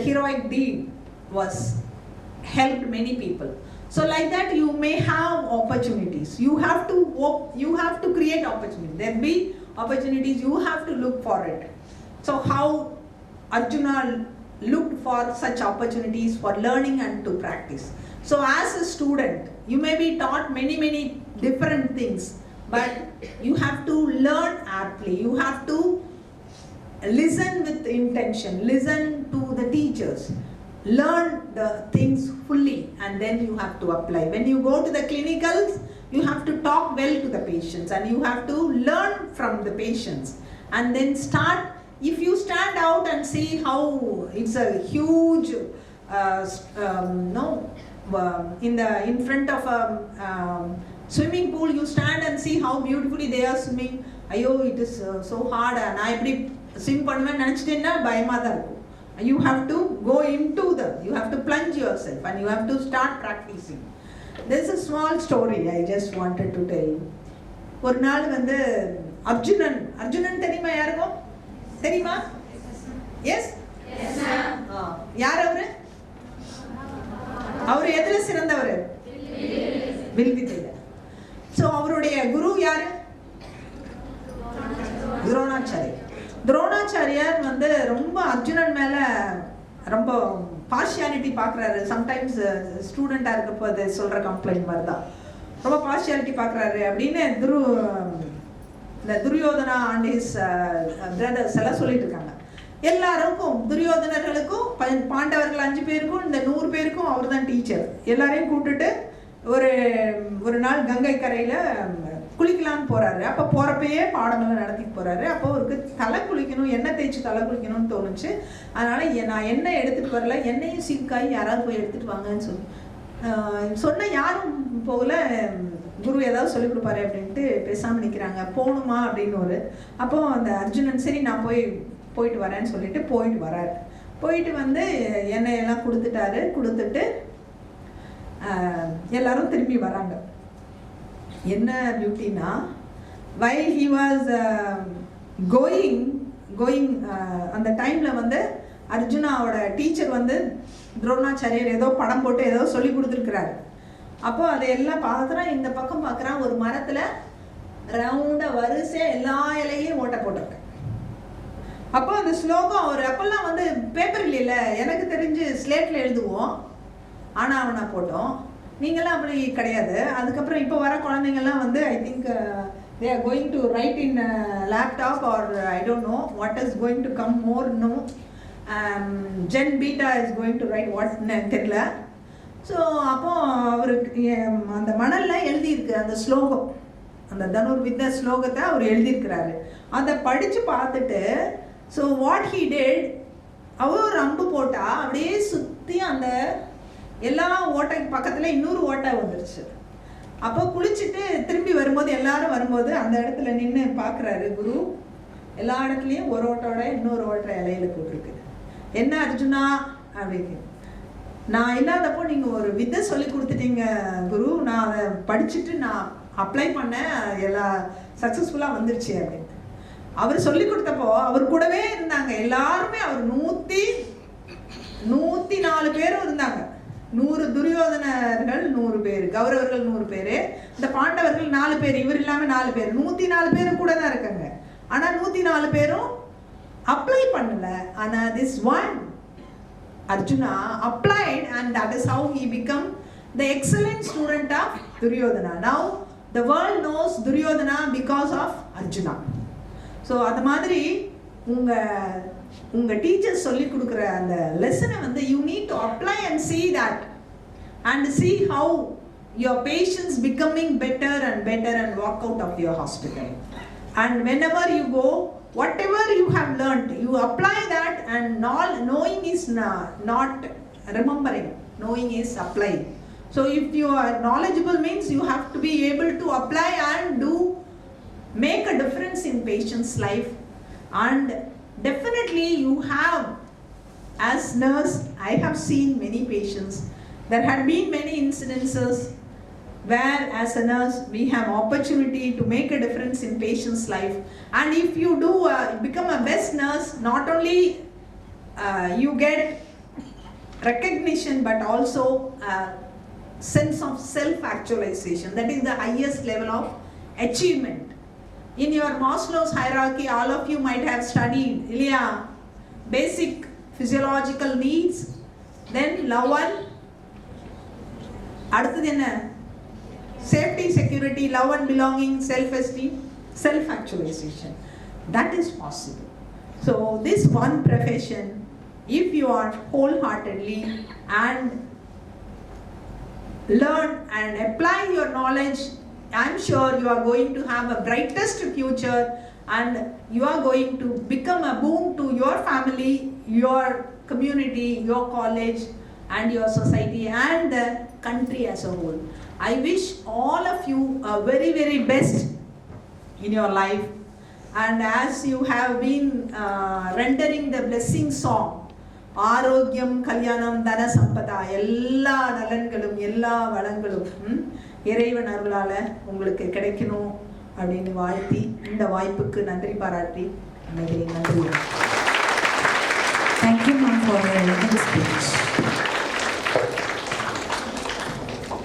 heroic deed was helped many people. So like that, you may have opportunities. You have to create opportunities. There be opportunities, you have to look for it. So how Arjuna looked for such opportunities for learning and to practice. So as a student, you may be taught many different things, but you have to learn aptly. You have to listen with intention, listen to the teachers, learn the things fully and then you have to apply. When you go to the clinicals, you have to talk well to the patients and you have to learn from the patients and then start. If you stand out and see how it's a huge in front of a swimming pool, you stand and see how beautifully they are swimming. Ayo, it is so hard. And I swim pannuven. You have to go into you have to plunge yourself and you have to start practicing. There's a small story I just wanted to tell you. ஒரு நாள் வந்து அர்ஜுனன் தெரியுமா யாருக்கும்? தெரியுமா? S? Yes ma'am. யார் அவரு? அவர் எதுல சிறந்தவர்? வில்வித்தையில. சோ அவருடைய குரு யாரு? துரோணாச்சாரியார் வந்து ரொம்ப அர்ஜுனன் மேல ரொம்ப பார்ஷியாலிட்டி பார்க்குறாரு. சம்டைம்ஸ் ஸ்டூடெண்டாக இருக்கப்போ அது சொல்கிற கம்ப்ளைண்ட் மாதிரி தான். ரொம்ப பார்ஷியாலிட்டி பார்க்குறாரு அப்படின்னு இந்த துரியோதனா அண்ட் ஹிஸ் பிரதர்ஸ் எல்லாம் சொல்லிட்டு இருக்காங்க. எல்லாருக்கும் துரியோதனர்களுக்கும் பாண்டவர்கள் 5 பேருக்கும் இந்த 100 பேருக்கும் அவர் தான் டீச்சர். எல்லாரையும் கூப்பிட்டுட்டு ஒரு நாள் கங்கை கரையில் குளிக்கலான்னு போகிறாரு. அப்போ போகிறப்பயே பாடமெல்லாம் நடத்திட்டு போகிறாரு. அப்போ அவருக்கு தலை குளிக்கணும், எண்ணெய் தேய்ச்சி தலை குளிக்கணும்னு தோணுச்சு. அதனால் நான் எண்ணெய் எடுத்துகிட்டு வரல, எண்ணெயும் சீக்காய் யாராவது போய் எடுத்துகிட்டு வாங்கன்னு சொன்ன யாரும் போகல. குரு ஏதாவது சொல்லிக் கொடுப்பாரு அப்படின்ட்டு பேசாமல் நிற்கிறாங்க. போகணுமா அப்படின்னு அப்போ அந்த அர்ஜுனன் சரி நான் போயிட்டு வரேன்னு சொல்லிட்டு போயிட்டு வராரு. போயிட்டு வந்து எண்ணெயெல்லாம் கொடுத்துட்டு எல்லாரும் திரும்பி வராங்க. என்ன பியூட்டினா, while he was going அந்த டைமில் வந்து அர்ஜுனாவோட டீச்சர் வந்து துரோணாச்சாரியர் ஏதோ படம் போட்டு ஏதோ சொல்லி கொடுத்துருக்குறாரு. அப்போ அதையெல்லாம் பார்க்குறான். இந்த பக்கம் பார்க்குறான், ஒரு மரத்தில் ரவுண்டாக வரிசையாக எல்லா இலையும் ஓட்ட போட்டிருக்கேன். அப்போ அந்த ஸ்லோகம் அவர் அப்போல்லாம் வந்து பேப்பர் இல்லைல்ல, எனக்கு தெரிஞ்சு ஸ்லேட்டில் எழுதுவோம், ஆனால் அவனா போட்டோம். நீங்களாம் அப்படி கிடையாது. அதுக்கப்புறம் இப்போ வர குழந்தைங்கள்லாம் வந்து I think they are going to write in laptop or I don't know what is going to come more. No, Gen Beta is going to write what தெரியல. ஸோ அப்போ அவருக்கு அந்த மணலில் எழுதியிருக்கு அந்த ஸ்லோகம், அந்த தனுர்வித்த ஸ்லோகத்தை அவர் எழுதியிருக்கிறாரு. அதை படித்து பார்த்துட்டு ஸோ வாட் ஹீ டெட், அவர் ஒரு அம்பு போட்டால் அப்படியே சுற்றி அந்த எல்லா ஓட்டை பக்கத்தில் இன்னொரு ஓட்டை வந்துருச்சு. அப்போ குளிச்சுட்டு திரும்பி வரும்போது எல்லாரும் வரும்போது அந்த இடத்துல நின்று பார்க்குறாரு குரு. எல்லா இடத்துலையும் ஒரு ஓட்டோட இன்னொரு ஓட்டை இலையில போட்டிருக்கு. என்ன அர்ஜுனா அப்படின்னு, நான் இல்லாதப்போ நீங்கள் ஒரு வித்தை சொல்லி கொடுத்துட்டீங்க குரு, நான் அதை படிச்சுட்டு நான் அப்ளை பண்ணேன், எல்லாம் சக்ஸஸ்ஃபுல்லாக வந்துருச்சு அப்படின்னு. அவர் சொல்லி கொடுத்தப்போ அவர் கூடவே இருந்தாங்க எல்லாருமே. அவர் 104 பேரும் இருந்தாங்க. 100 துரியோதனர்கள் 100 பேர், கௌரவர்கள் 100 பேர், இந்த பாண்டவர்கள் 4 பேர், இவர் இல்லாமல் 4 பேர், 104 பேரும் கூட தான் இருக்காங்க. ஆனால் 104 பேரும் அப்ளை பண்ணல. ஆனால் this one Arjuna applied and that is how he became the excellent student of Duryodhana. Now the world knows Duryodhana because of Arjuna. So அது மாதிரி உங்க டீச்சர்ஸ் சொல்லி கொடுக்குற அந்த லெசனை வந்து you need to apply and see that and see how your patients becoming better and walk out of your hospital. And whenever you go, whatever you have learned, you apply that, and knowing is not remembering, knowing is applying. So if you are knowledgeable means you have to be able to apply and make a difference in patient's life. And definitely you have, as nurse, I have seen many patients. There had been many incidences where as a nurse we have opportunity to make a difference in patient's life. And if you do become a best nurse, not only you get recognition but also a sense of self-actualization. That is the highest level of achievement. In your Maslow's hierarchy, all of you might have studied basic physiological needs, then love one, அடுத்தது என்ன, safety, security, love and belonging, self-esteem, self-actualization. That is possible. So this one profession if you are wholeheartedly and learn and apply your knowledge, I'm sure you are going to have a brightest future and you are going to become a boon to your family, your community, your college and your society and the country as a whole. I wish all of you a very, very best in your life. And as you have been rendering the blessing song, Arogyam Kalyanam Dana Sampada, Ella Nalangalum, Ella Valangalum, Irevan Arulala, Ungalake Kedekino, Adin Vaiti, in the Vaipuk, Nandri Parati, Nandri. Thank you, ma'am, for your elegant speech.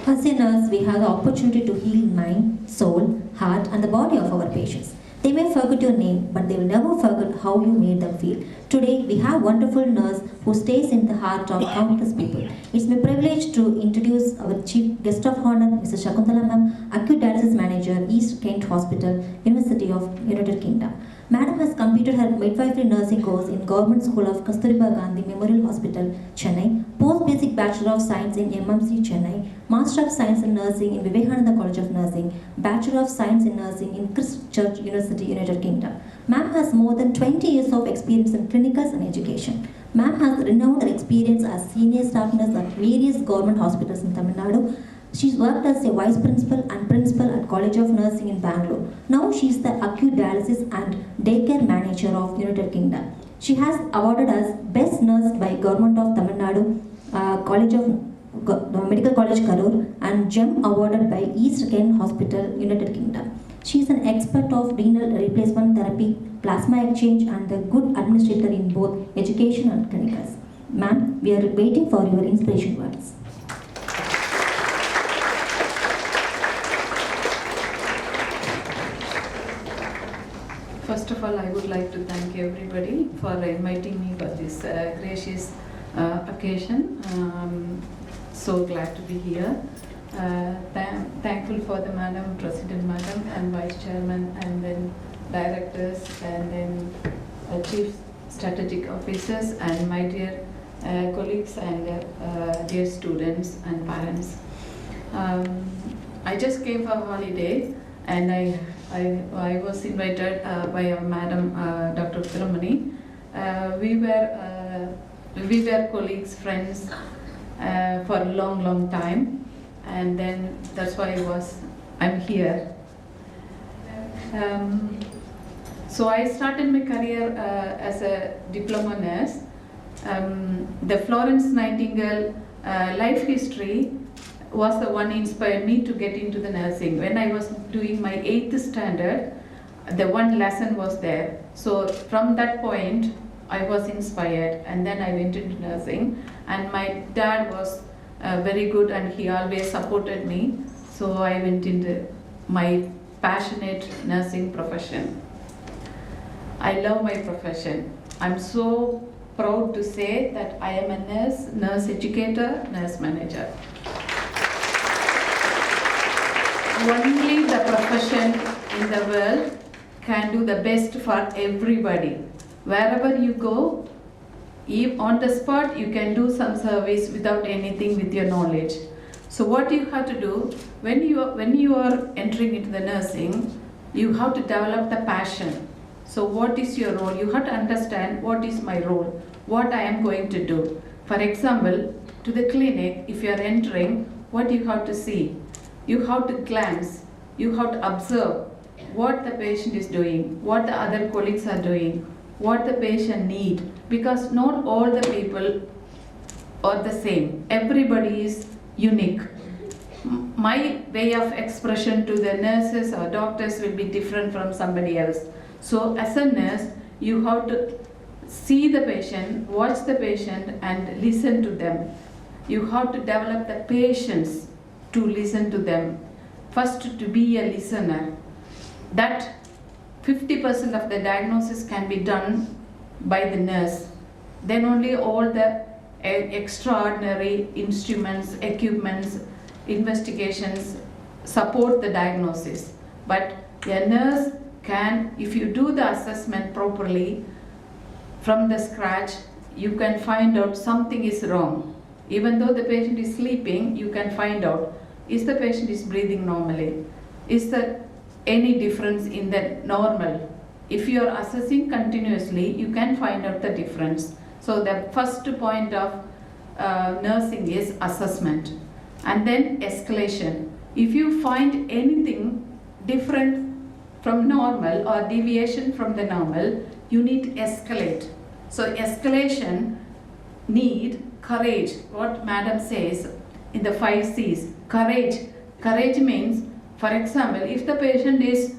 As a nurse, we have the opportunity to heal mind, soul, heart, and the body of our patients. They may forget your name, but they will never forget how you made them feel. Today, we have a wonderful nurse who stays in the heart of countless people. It's my privilege to introduce our Chief Guest of Honor, Mrs. Shakuntala ma'am, Acute Dialysis Manager, East Kent Hospital, University of United Kingdom. Madam has completed her midwifery nursing course in Government School of Kasturba Gandhi Memorial Hospital, Chennai, post-basic Bachelor of Science in MMC, Chennai, Master of Science in Nursing in Vivekananda College of Nursing, Bachelor of Science in Nursing in Christ Church University, United Kingdom. Ma'am has more than 20 years of experience in clinicals and education. Ma'am has renowned experience as senior staff nurse at various government hospitals in Tamil Nadu. She's worked as a vice principal and principal at College of Nursing in Bangalore. Now she's the acute dialysis and daycare manager of United Kingdom. She has awarded as Best Nurse by Government of Tamil Nadu, College of Medical College Karur, and Gem awarded by East Kent Hospital, United Kingdom. She is an expert of renal replacement therapy, plasma exchange, and a good administrator in both education and clinicals. Ma'am, we are waiting for your inspiration words. First of all, I would like to thank everybody for inviting me for this gracious occasion. So glad to be here. Thankful for the Madam, President Madam and Vice Chairman and then Directors and then Chief Strategic Officers and my dear colleagues and dear students and parents. I just came for a holiday and I was invited by our Madam Dr. Thiramani. We were colleagues, friends for a long time, and then that's why I'm here. So I started my career as a diploma nurse. The Florence Nightingale life history was the one inspired me to get into the nursing. When I was doing my 8th standard, the one lesson was there. So from that point, I was inspired and then I went into nursing. And my dad was very good and he always supported me. So I went into my passionate nursing profession. I love my profession. I'm so proud to say that I am a nurse, nurse educator, nurse manager. Only the profession in the world can do the best for everybody. Wherever you go, on the spot you can do some service without anything with your knowledge. So what you have to do, when you are entering into the nursing, you have to develop the passion. So what is your role? You have to understand what is my role, what I am going to do. For example, to the clinic, if you are entering, what you have to see? You have to glance, you have to observe what the patient is doing, what the other colleagues are doing, what the patient needs, because not all the people are the same. Everybody is unique. My way of expression to the nurses or doctors will be different from somebody else. So as a nurse, you have to see the patient, watch the patient and listen to them. You have to develop the patience to listen to them. First, to be a listener. That 50% of the diagnosis can be done by the nurse. Then only all the extraordinary instruments, equipments, investigations support the diagnosis. But a nurse can, if you do the assessment properly from the scratch, you can find out something is wrong. Even though the patient is sleeping, you can find out, is the patient is breathing normally? Is there any difference in the normal? If you are assessing continuously, you can find out the difference. So the first point of nursing is assessment, and then escalation. If you find anything different from normal or deviation from the normal, you need to escalate. So escalation need courage. What Madam says in the 5 C's, courage. Courage means, for example, if the patient is,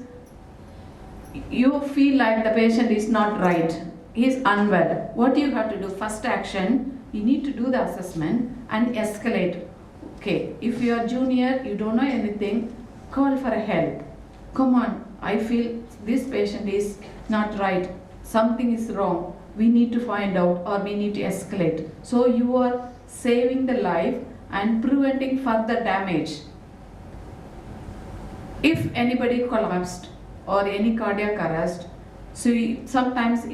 you feel like the patient is not right, he is unwell, what you have to do? First action, you need to do the assessment and escalate. Okay, if you are junior, you don't know anything, call for help. Come on, I feel this patient is not right, something is wrong, we need to find out or we need to escalate. So you are saving the life and preventing further damage. If anybody collapsed or any cardiac arrest, so sometimes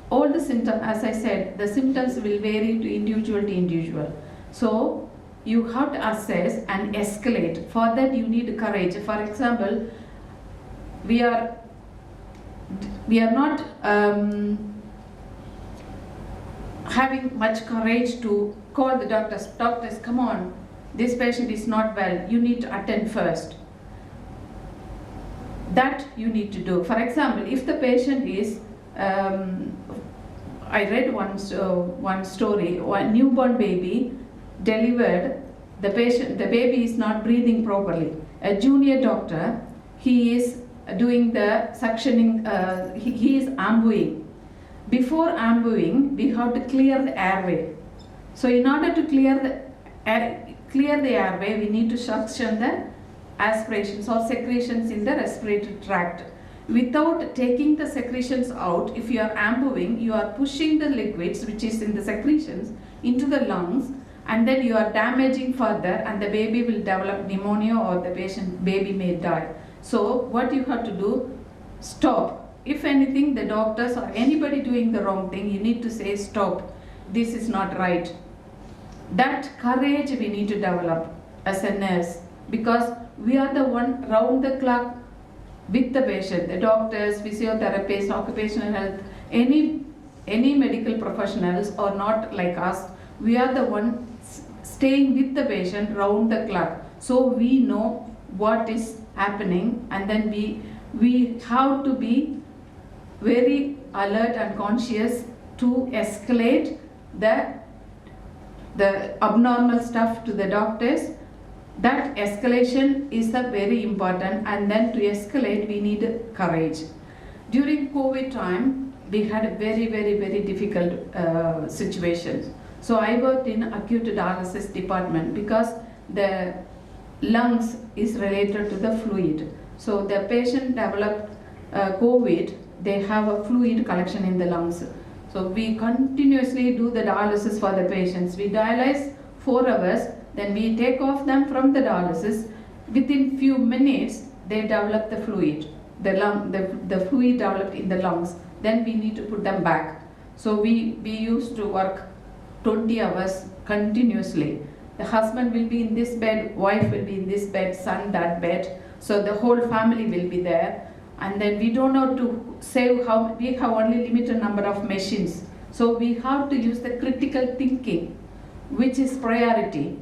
all the symptoms, as I said, the symptoms will vary to individual. So you have to assess and escalate. For that you need courage. For example, we are not having much courage to call the doctors. Doctors, come on, this patient is not well, you need to attend first. That you need to do. For example, if the patient is, I read one story, one newborn baby delivered, the baby is not breathing properly. A junior doctor, he is doing the suctioning, he is ambuing. Before ambuing, we have to clear the airway. So in order to clear the airway, we need to suction the aspirations or secretions in the respiratory tract. Without taking the secretions out, if you are ambuing, you are pushing the liquids which is in the secretions into the lungs, and then you are damaging further, and the baby will develop pneumonia or the baby may die. So what you have to do, stop. If anything, the doctors or anybody doing the wrong thing, you need to say stop, this is not right. That courage we need to develop as a nurse, because we are the one round the clock with the patient, the doctors, physiotherapists, occupational health, any medical professionals are not like us. We are the one staying with the patient round the clock. So we know what is happening, and then we have to be very alert and conscious to escalate the abnormal stuff to the doctors. That escalation is very important, and then to escalate we need courage. During COVID time, we had a very difficult situations. So I worked in acute dialysis department because the lungs is related to the fluid. So the patient developed COVID, they have a fluid collection in the lungs. So we continuously do the dialysis for the patients. We dialyze 4 hours, then we take off them from the dialysis. Within few minutes, they develop the fluid. The fluid developed in the lungs. Then we need to put them back. So we used to work 20 hours continuously. The husband will be in this bed, wife will be in this bed, son that bed. So the whole family will be there. And then we don't know to save how, we have only limited number of machines. So we have to use the critical thinking, which is priority.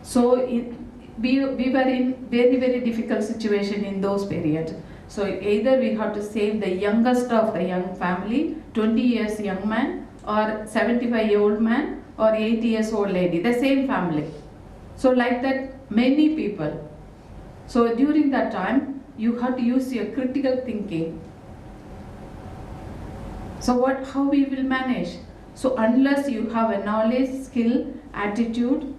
So we were in very difficult situation in those periods. So either we have to save the youngest of the young family, 20 years young man, or 75-year-old man, or 80 years old lady, the same family. So like that, many people. So during that time, you have to use your critical thinking. So how we will manage? So unless you have a knowledge, skill, attitude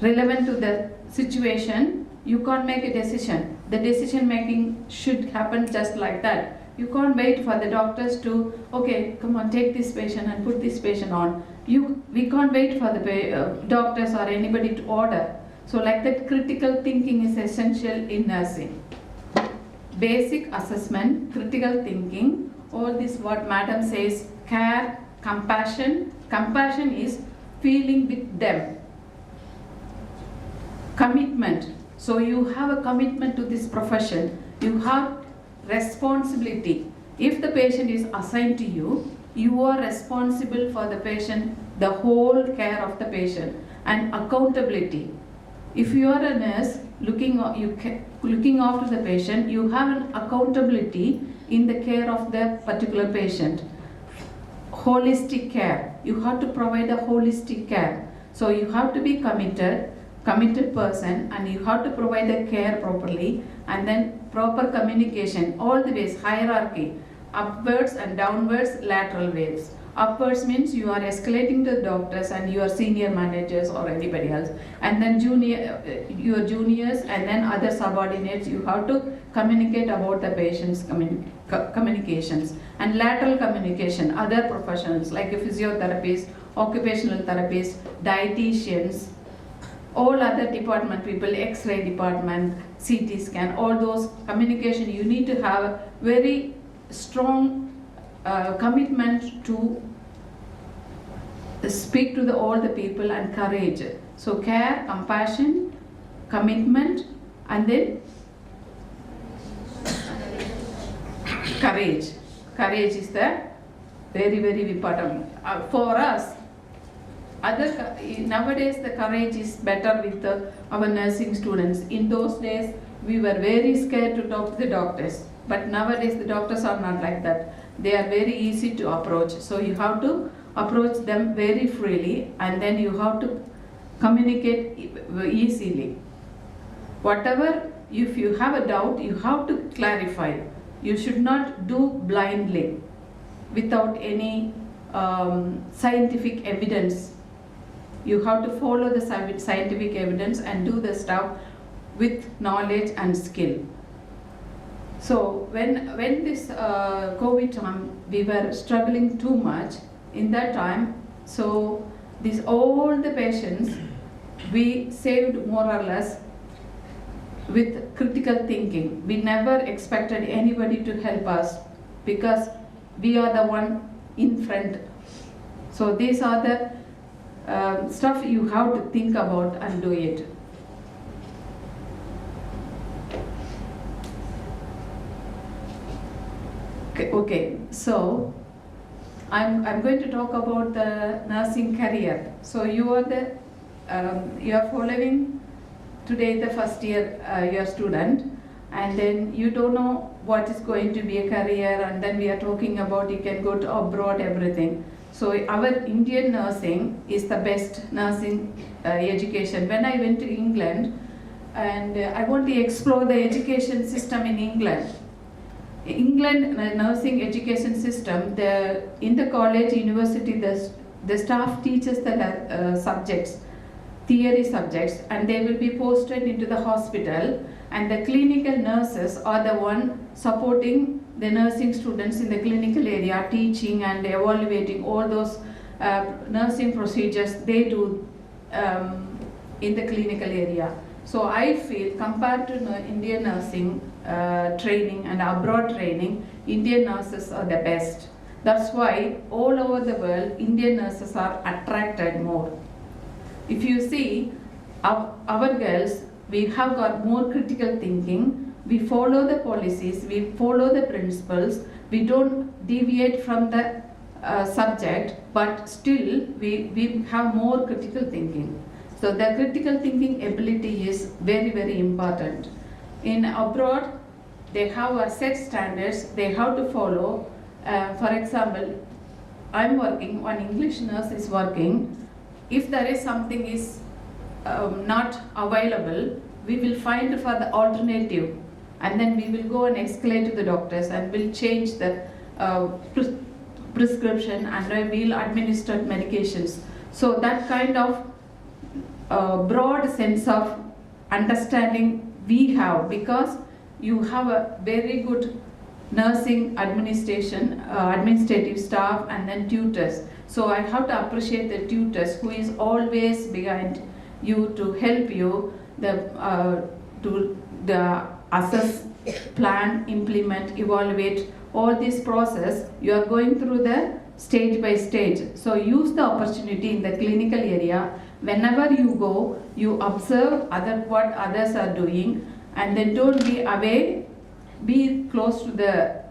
relevant to the situation, you can't make a decision. The decision making should happen just like that. You can't wait for the doctors to, okay, come on, take this patient and put this patient on. We can't wait for the doctors or anybody to order. So like that, critical thinking is essential in nursing. Basic assessment, critical thinking, all this what madam says, care, compassion. Compassion is feeling with them. Commitment. So you have a commitment to this profession. You have responsibility. If the patient is assigned to you, you are responsible for the patient, the whole care of the patient, and accountability. If you are a nurse looking after the patient, you have an accountability in the care of the particular patient. Holistic care. You have to provide a holistic care. So you have to be committed person, and you have to provide the care properly, and then proper communication, all the ways, hierarchy, upwards and downwards, lateral waves. Upwards means you are escalating to the doctors and your senior managers or anybody else, and then your juniors and then other subordinates. You have to communicate about the patient's communications. And lateral communication, other professionals like a physiotherapist, occupational therapist, dietitians, all other department people, X-ray department, CT scan, all those communication. You need to have a very strong commitment to speak to all the people, and courage. So care, compassion, commitment, and then courage. Courage is the very, very important for us. Nowadays the courage is better with our nursing students. In those days we were very scared to talk to the doctors, but nowadays the doctors are not like that. They are very easy to approach. So you have to approach them very freely, and then you have to communicate easily. Whatever, if you have a doubt, you have to clarify. You should not do blindly without any scientific evidence. You have to follow the scientific evidence and do the stuff with knowledge and skill. So when this COVID time, we were struggling too much in that time. So all the patients we saved more or less with critical thinking. We never expected anybody to help us because we are the one in front. So these are the stuff you have to think about and do it. Okay, so I'm going to talk about the nursing career. So you are following today the first year your student, and then you don't know what is going to be a career, and then we are talking about you can go to abroad, everything. So our Indian nursing is the best nursing education. When I went to England, and I want to explore the education system in England. England nursing education system, in the college, university, the staff teaches the subjects, theory subjects, and they will be posted into the hospital, and the clinical nurses are the one supporting the nursing students in the clinical area, teaching and evaluating all those nursing procedures they do in the clinical area. So I feel compared to Indian nursing training and abroad training, Indian nurses are the best. That's why all over the world, Indian nurses are attracted more. If you see, our girls, we have got more critical thinking. We follow the policies, we follow the principles, we don't deviate from the subject, but still we have more critical thinking. So the critical thinking ability is very, very important. In abroad, they have a set standards they have to follow. For example, I'm working, one English nurse is working. If there is something is not available, we will find for the alternative, and then we will go and escalate to the doctors and will change the prescription, and we will administer medications. So that kind of broad sense of understanding we have, because you have a very good nursing administrative staff and then tutors. So I have to appreciate the tutors who is always behind you to help you to assess, plan, implement, evaluate all this process. You are going through the stage by stage. So use the opportunity in the clinical area. Whenever you go, you observe what others are doing, and then don't be away, be close to the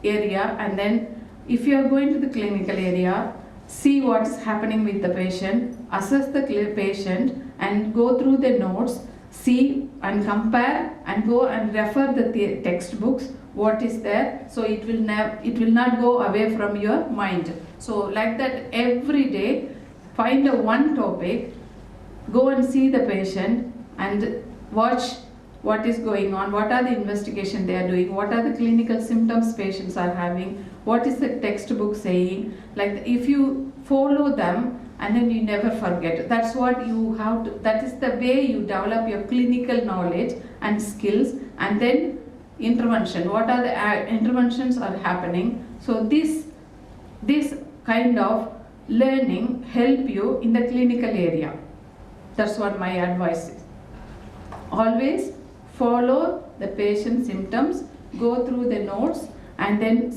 area, and then if you are going to the clinical area, see what's happening with the patient, assess the patient and go through the notes, see and compare and go and refer the textbooks, what is there, so it will not go away from your mind. So like that every day, find one topic, go and see the patient and watch what is going on, what are the investigation they are doing, what are the clinical symptoms patients are having, what is the textbook saying. Like if you follow them and then you never forget. That's what you have to, that is the way you develop your clinical knowledge and skills. And then intervention, what are the interventions are happening. So this kind of learning help you in the clinical area. That's what my advice is. Always follow the patient symptoms, go through the notes, and then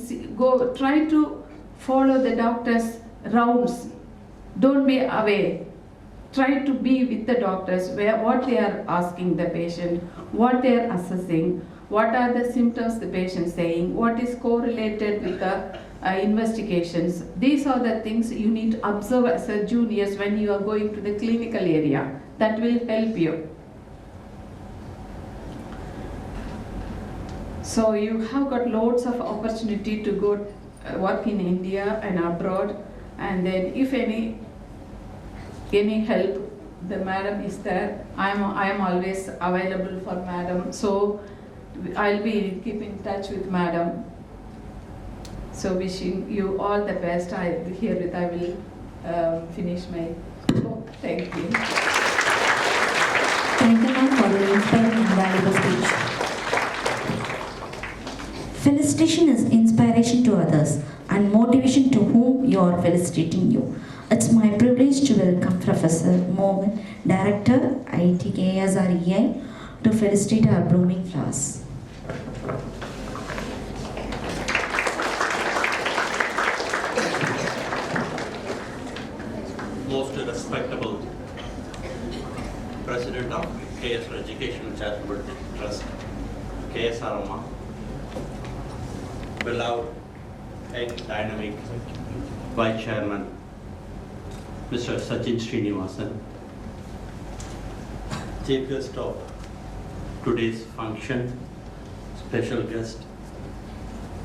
try to follow the doctor's rounds. Don't be away. Try to be with the doctors, what they are asking the patient, what they are assessing, what are the symptoms the patient is saying, what is correlated with the investigations. These are the things you need to observe as a juniors when you are going to the clinical area. That will help you. So you have got loads of opportunity to go work in India and abroad, and then if any help, the madam is there. I am always available for madam. So I'll be keep in touch with madam. So wishing you all the best. Herewith I will finish my talk. Thank you. Thank you, ma'am, for your inspiring and valuable speech. Felicitation is inspiration to others and motivation to whom you are felicitating you. It's my privilege to welcome Professor Mohan, Director, IT KSREI, to felicitate our blooming class. Most respectable President of KSR Educational Charitable Trust, K.S.R. Beloved and dynamic Vice Chairman, Mr.Srinivasan, Chief Guest of today's function, special guest,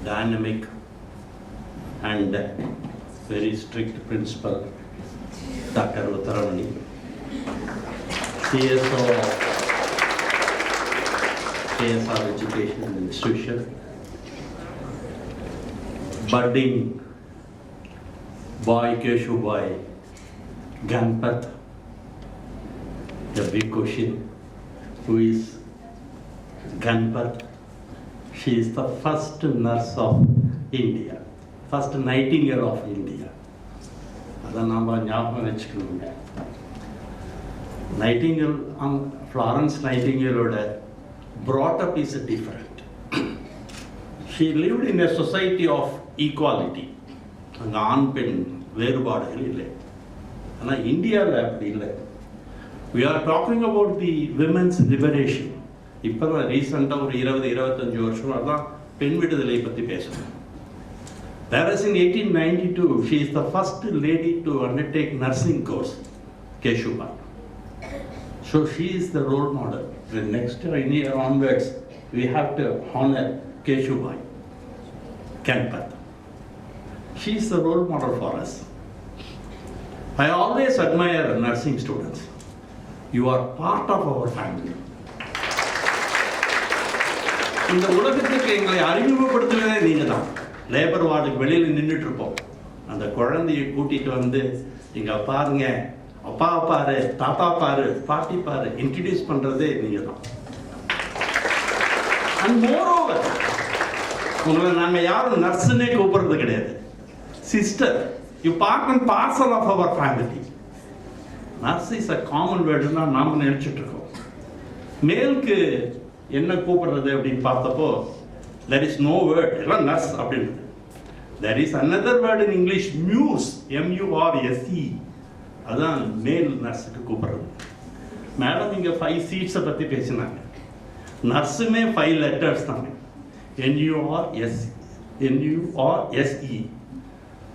dynamic and very strict principal, Dr. Utharamani, CSO of KSR Education Institution, budding boy Keshu boy, Ganpat, the big question, who is Ganpat? She is the first nurse of India, first nightingale of India. Nightingale, Florence Nightingale brought up is different. She lived in a society of equality. India, we are talking about the women's liberation. Recent whereas in 1892, she is the first lady to undertake nursing course, Keshubai. So she is the role model. The next year onwards, we have to honor Keshubai, Kanpat. She is the role model for us. I always admire nursing students. You are part of our family. In the உலகத்துக்கு எங்களை அறிமுகப்படுத்துவதே நீங்க தான். Labour வார்டுக்கு வெளியில நின்னுட்டு இருப்போம். அந்த குழந்தையை கூட்டிட்டு வந்து இங்க பாருங்க, அப்பா பாரு, தாத்தா பாரு, பாட்டி பாரு, இன்ட்ரோ듀ce பண்றதே நீங்க தான். And moreover, உங்களை நாங்க யாரும் நர்ஸ்னே கூப்பிடுறது கிடையாது. Sister, you part and parcel of our family. Nurse is a common word னா நாம நினைச்சிட்டு இருக்கோம். மேலுக்கு என்ன கூப்பிடுறது அப்படின்னு பார்த்தப்போ there is no word, எல்லாம் நர்ஸ் அப்படின்னு. There is another word in English, muse, M-U-R-S-E. அதான் மேல் நர்ஸுக்கு கூப்பிடுறது. மேடம் இங்கே 5 சீட்ஸை பற்றி பேசினாங்க. நர்ஸுமே 5 லெட்டர்ஸ் தாங்க. N-U-R-S-E.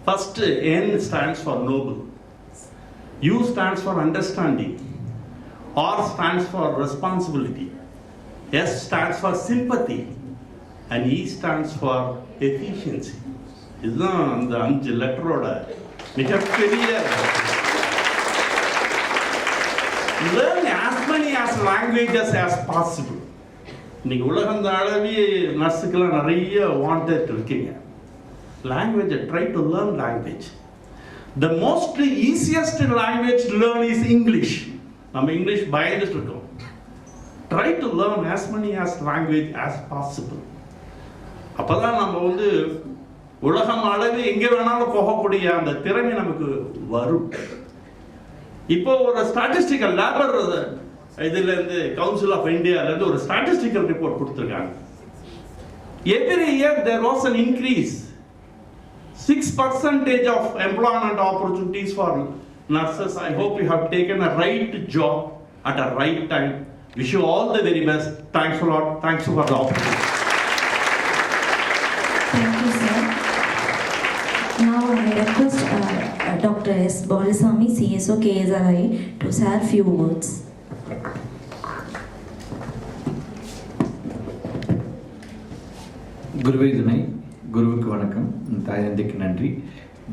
First, N stands for noble. U stands for understanding. R stands for responsibility. S stands for sympathy. And E stands for efficiency. இதுதான் அந்த 5 லெட்டரோட மிகப்பெரிய. Learn as many languages as possible. இன்னைக்கு உலகம் தழுவி நர்ஸுக்கெல்லாம் நிறைய வாண்டட் இருக்கீங்க. Language, try to learn language. The most easiest language to learn is English. நம்ம English பயந்துட்டு இருக்கோம். Try to learn as many language as possible. அப்பதான் நம்ம வந்து உலகம் அளவு எங்கே வேணாலும் போகக்கூடிய அந்த திறமை நமக்கு வரும். இப்போ ஒரு ஸ்டாட்டிஸ்டிக்கல் லேபர் இதுலேருந்து கவுன்சில் ஆஃப் இந்தியாவிலேருந்து ஒரு ஸ்டாட்டிஸ்டிக்கல் ரிப்போர்ட் கொடுத்துருக்காங்க. Every year there was an increase 6% of employment opportunities for nurses. I hope you have taken a right job at a right time. Wish you all the very best. Thanks a lot. Thanks for the opportunity. Thank you, sir. Now I request Dr.S.Balusamy, CSO, KSREI, to share few words. Guruve Dunai, Guruvukku Vanakkam, Thayandikku Nandri,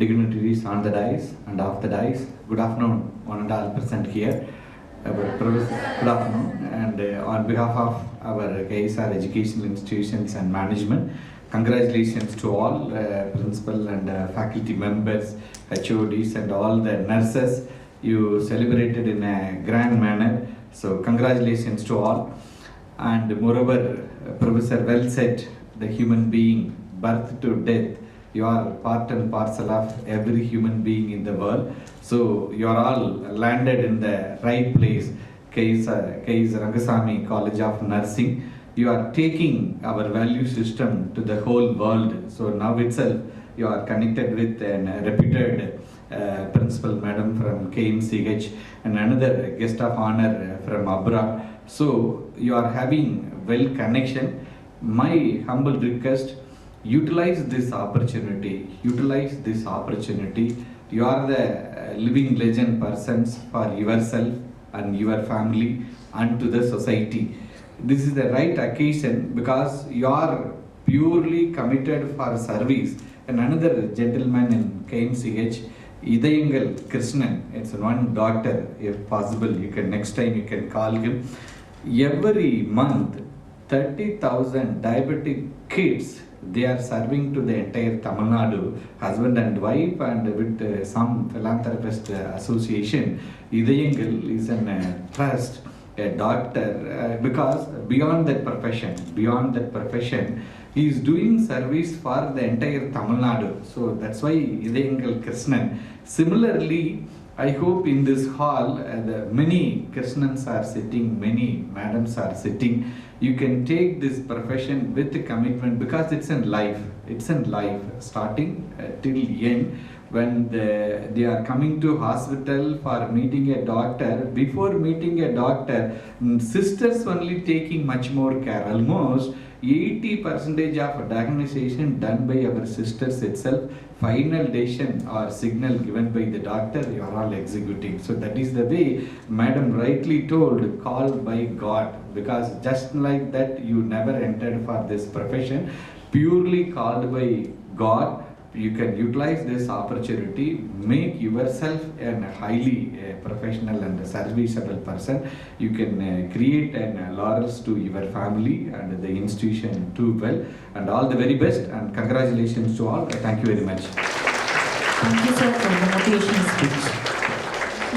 dignitaries on the dais and off the dais. Good afternoon, one and all present here. Good afternoon, and on behalf of our KSR educational institutions and management, congratulations to all principal and faculty members, HODs and all the nurses. You celebrated in a grand manner, so congratulations to all. And moreover, Professor well said, the human being, birth to death, you are part and parcel of every human being in the world. So you are all landed in the right place. K.S.Rangasamy College of Nursing. You are taking our value system to the whole world. So now itself you are connected with a reputed principal madam from KMCH and another guest of honor from abroad. So you are having well connection. My humble request, utilize this opportunity. You are the living legend persons for yourself and your family and to the society. This is the right occasion because you are purely committed for service. And another gentleman in KMCH, Idayangal Krishnan, it's one doctor. If possible, you can next time you can call him. Every month 30,000 diabetic kids they are serving to the entire Tamil Nadu, husband and wife, and with some philanthropist association. Idayangal is a trust, a doctor, because beyond that profession, he is doing service for the entire Tamil Nadu. So that's why Idayangal Krishnan. Similarly, I hope in this hall, many Krishnans are sitting, many madams are sitting. You can take this profession with commitment because it's in life, starting till end. When they are coming to hospital for meeting a doctor, before meeting a doctor, sisters only taking much more care. Almost 80% of diagnosis done by our sisters itself. Final decision or signal given by the doctor, you are all executing. So that is the way madam rightly told, called by God, because just like that you never entered for this profession, purely called by God. You can utilize this opportunity, make yourself a highly professional and serviceable person. You can create laurels to your family and the institution too well. And all the very best and congratulations to all. Thank you very much. Thank you, sir, for the motivational speech.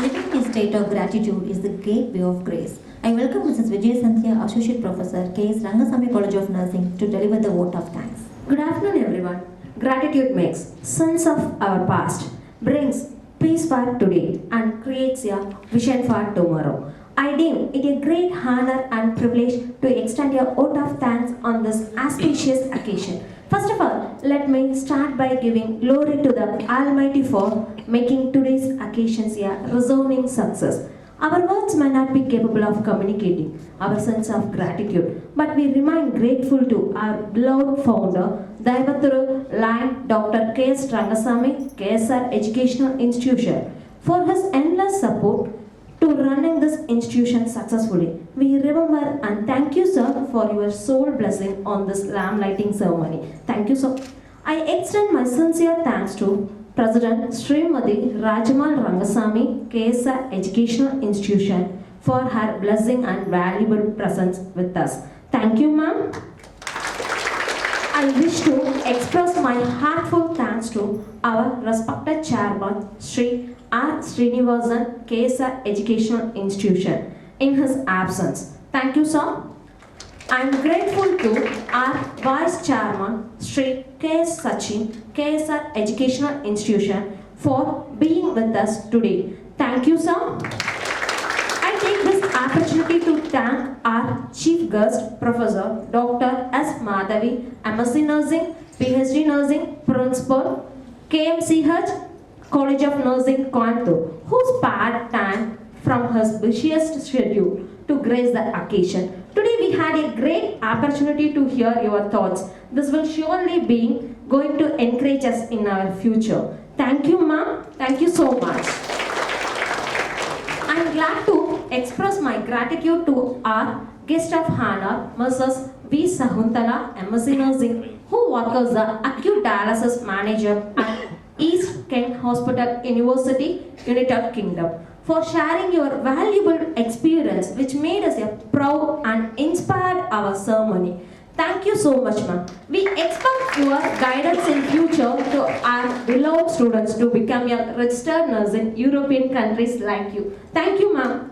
Living in state of gratitude is the gateway of grace. I welcome Mrs. Vijay-Santhiya, Associate Professor, K.S.Rangasamy College of Nursing, to deliver the vote of thanks. Good afternoon, everyone. Gratitude makes sense of our past, brings peace for today, and creates a vision for tomorrow. I deem it a great honor and privilege to extend a vote of thanks on this auspicious occasion First of all, let me start by giving glory to the Almighty for making today's occasions a resounding success. Our words may not be capable of communicating our sense of gratitude, but we remain grateful to our beloved founder, Dialysis line Dr. K.S.Rangasamy, KSR Educational Institution, for his endless support to running this institution successfully. We remember and thank you, sir, for your soul blessing on this lamplighting ceremony. Thank you, sir. I extend my sincere thanks to President Mrs.Rajammal Rangasamy, KSR Educational Institution, for her blessing and valuable presence with us. Thank you, ma'am. I wish to express my heartfelt thanks to our respected chairman, Mr.R. Srinivasan, KSR Educational Institution, in his absence. Thank you, sir. I am grateful to our Vice Chairman, Mr. K.S.Sachin, KSR Educational Institution, for being with us today. Thank you, sir. I take this opportunity to thank our Chief Guest, Professor Dr.S.Madhavi, MSc Nursing, PhD Nursing, Principal, KMCH College of Nursing, Coimbatore, who spared time from his busiest schedule to grace the occasion. Today we had a great opportunity to hear your thoughts. This will surely be going to encourage us in our future. Thank you, ma'am. Thank you so much. I am glad to express my gratitude to our guest of honor, Mrs. V.Sagunthala, MSc Nursing, who works as the Acute Dialysis Manager at East Kent Hospital, University, United Kingdom, for sharing your valuable experience which made us proud and inspired our ceremony. Thank you so much, ma'am. We expect your guidance in future to our beloved students to become a registered nurse in European countries like you. Thank you, ma'am.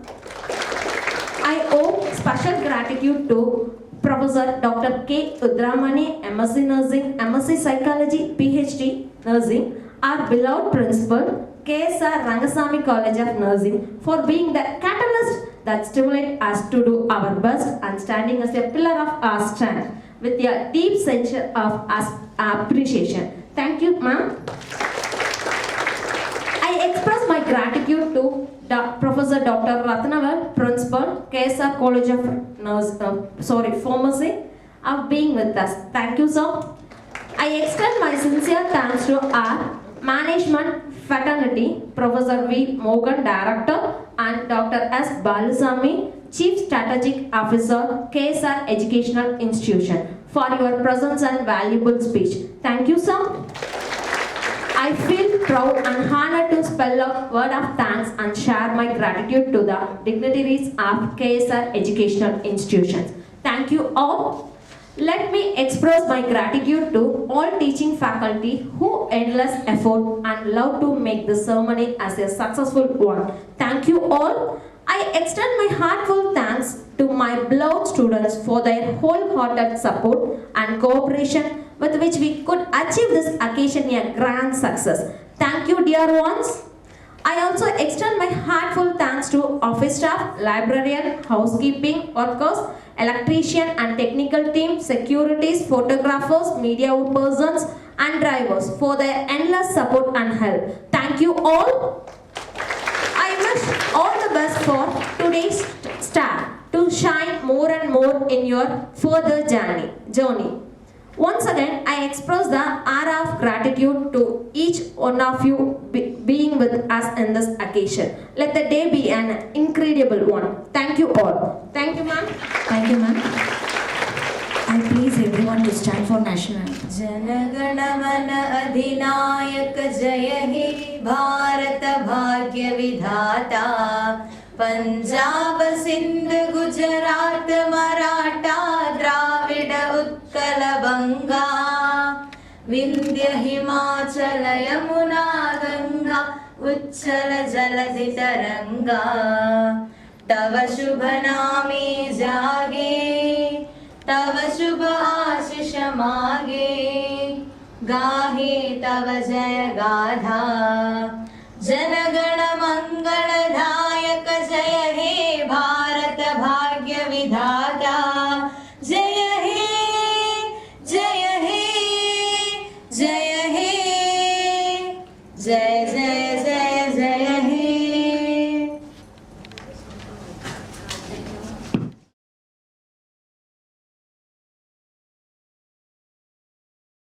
I owe special gratitude to Professor Dr. K. Udramani, MSc Nursing, MSc Psychology, PhD Nursing, our beloved principal, K.S.R Rangasamy College of Nursing, for being the catalyst that stimulates us to do our best and standing as a pillar of our strength with a deep sense of appreciation. Thank you, ma'am. I express my gratitude to Professor Dr. Ratnaval, Principal, KSR College of Pharmacy, of being with us. Thank you, sir. I extend my sincere thanks to our management fraternity, Professor V.Mohan, Director, and Dr.S.Balusamy, Chief Strategic Officer, KSR Educational Institution, for your presence and valuable speech. Thank you, sir. I feel proud and honored to spell a word of thanks and share my gratitude to the dignitaries of KSR Educational Institutions. Thank you all. Let me express my gratitude to all teaching faculty who endless effort and love to make the ceremony as a successful one. Thank you all. I extend my heartfelt thanks to my beloved students for their wholehearted support and cooperation with which we could achieve this occasion a grand success. Thank you, dear ones. I also extend my heartfelt thanks to office staff, librarian, housekeeping workers, electrician and technical team, securities, photographers, media persons and drivers for their endless support and help. Thank you all. I wish all the best for today's star to shine more and more in your further journey. Once again, I express the aura of gratitude to each one of you being with us in this occasion. Let the day be an incredible one. Thank you all. Thank you, ma'am. Thank you, ma'am. I please everyone to stand for national anthem. Janaganamana adhinayak jaya he Bharat bhagya vidhata Punjab Sindh Gujarat Maratha Dravida Utkala Banga Vindhya Himachala Yamuna Ganga Uchala Jaladhi Taranga Tava Shubha Nami Jage Tava Shubha Ashisha Mage Gahe Tava Jaya Gadha Janagana Mangala Dhayaka Jaya He Bharat Bhagya Vidhata Jaya He Jaya He Jai Jai Jai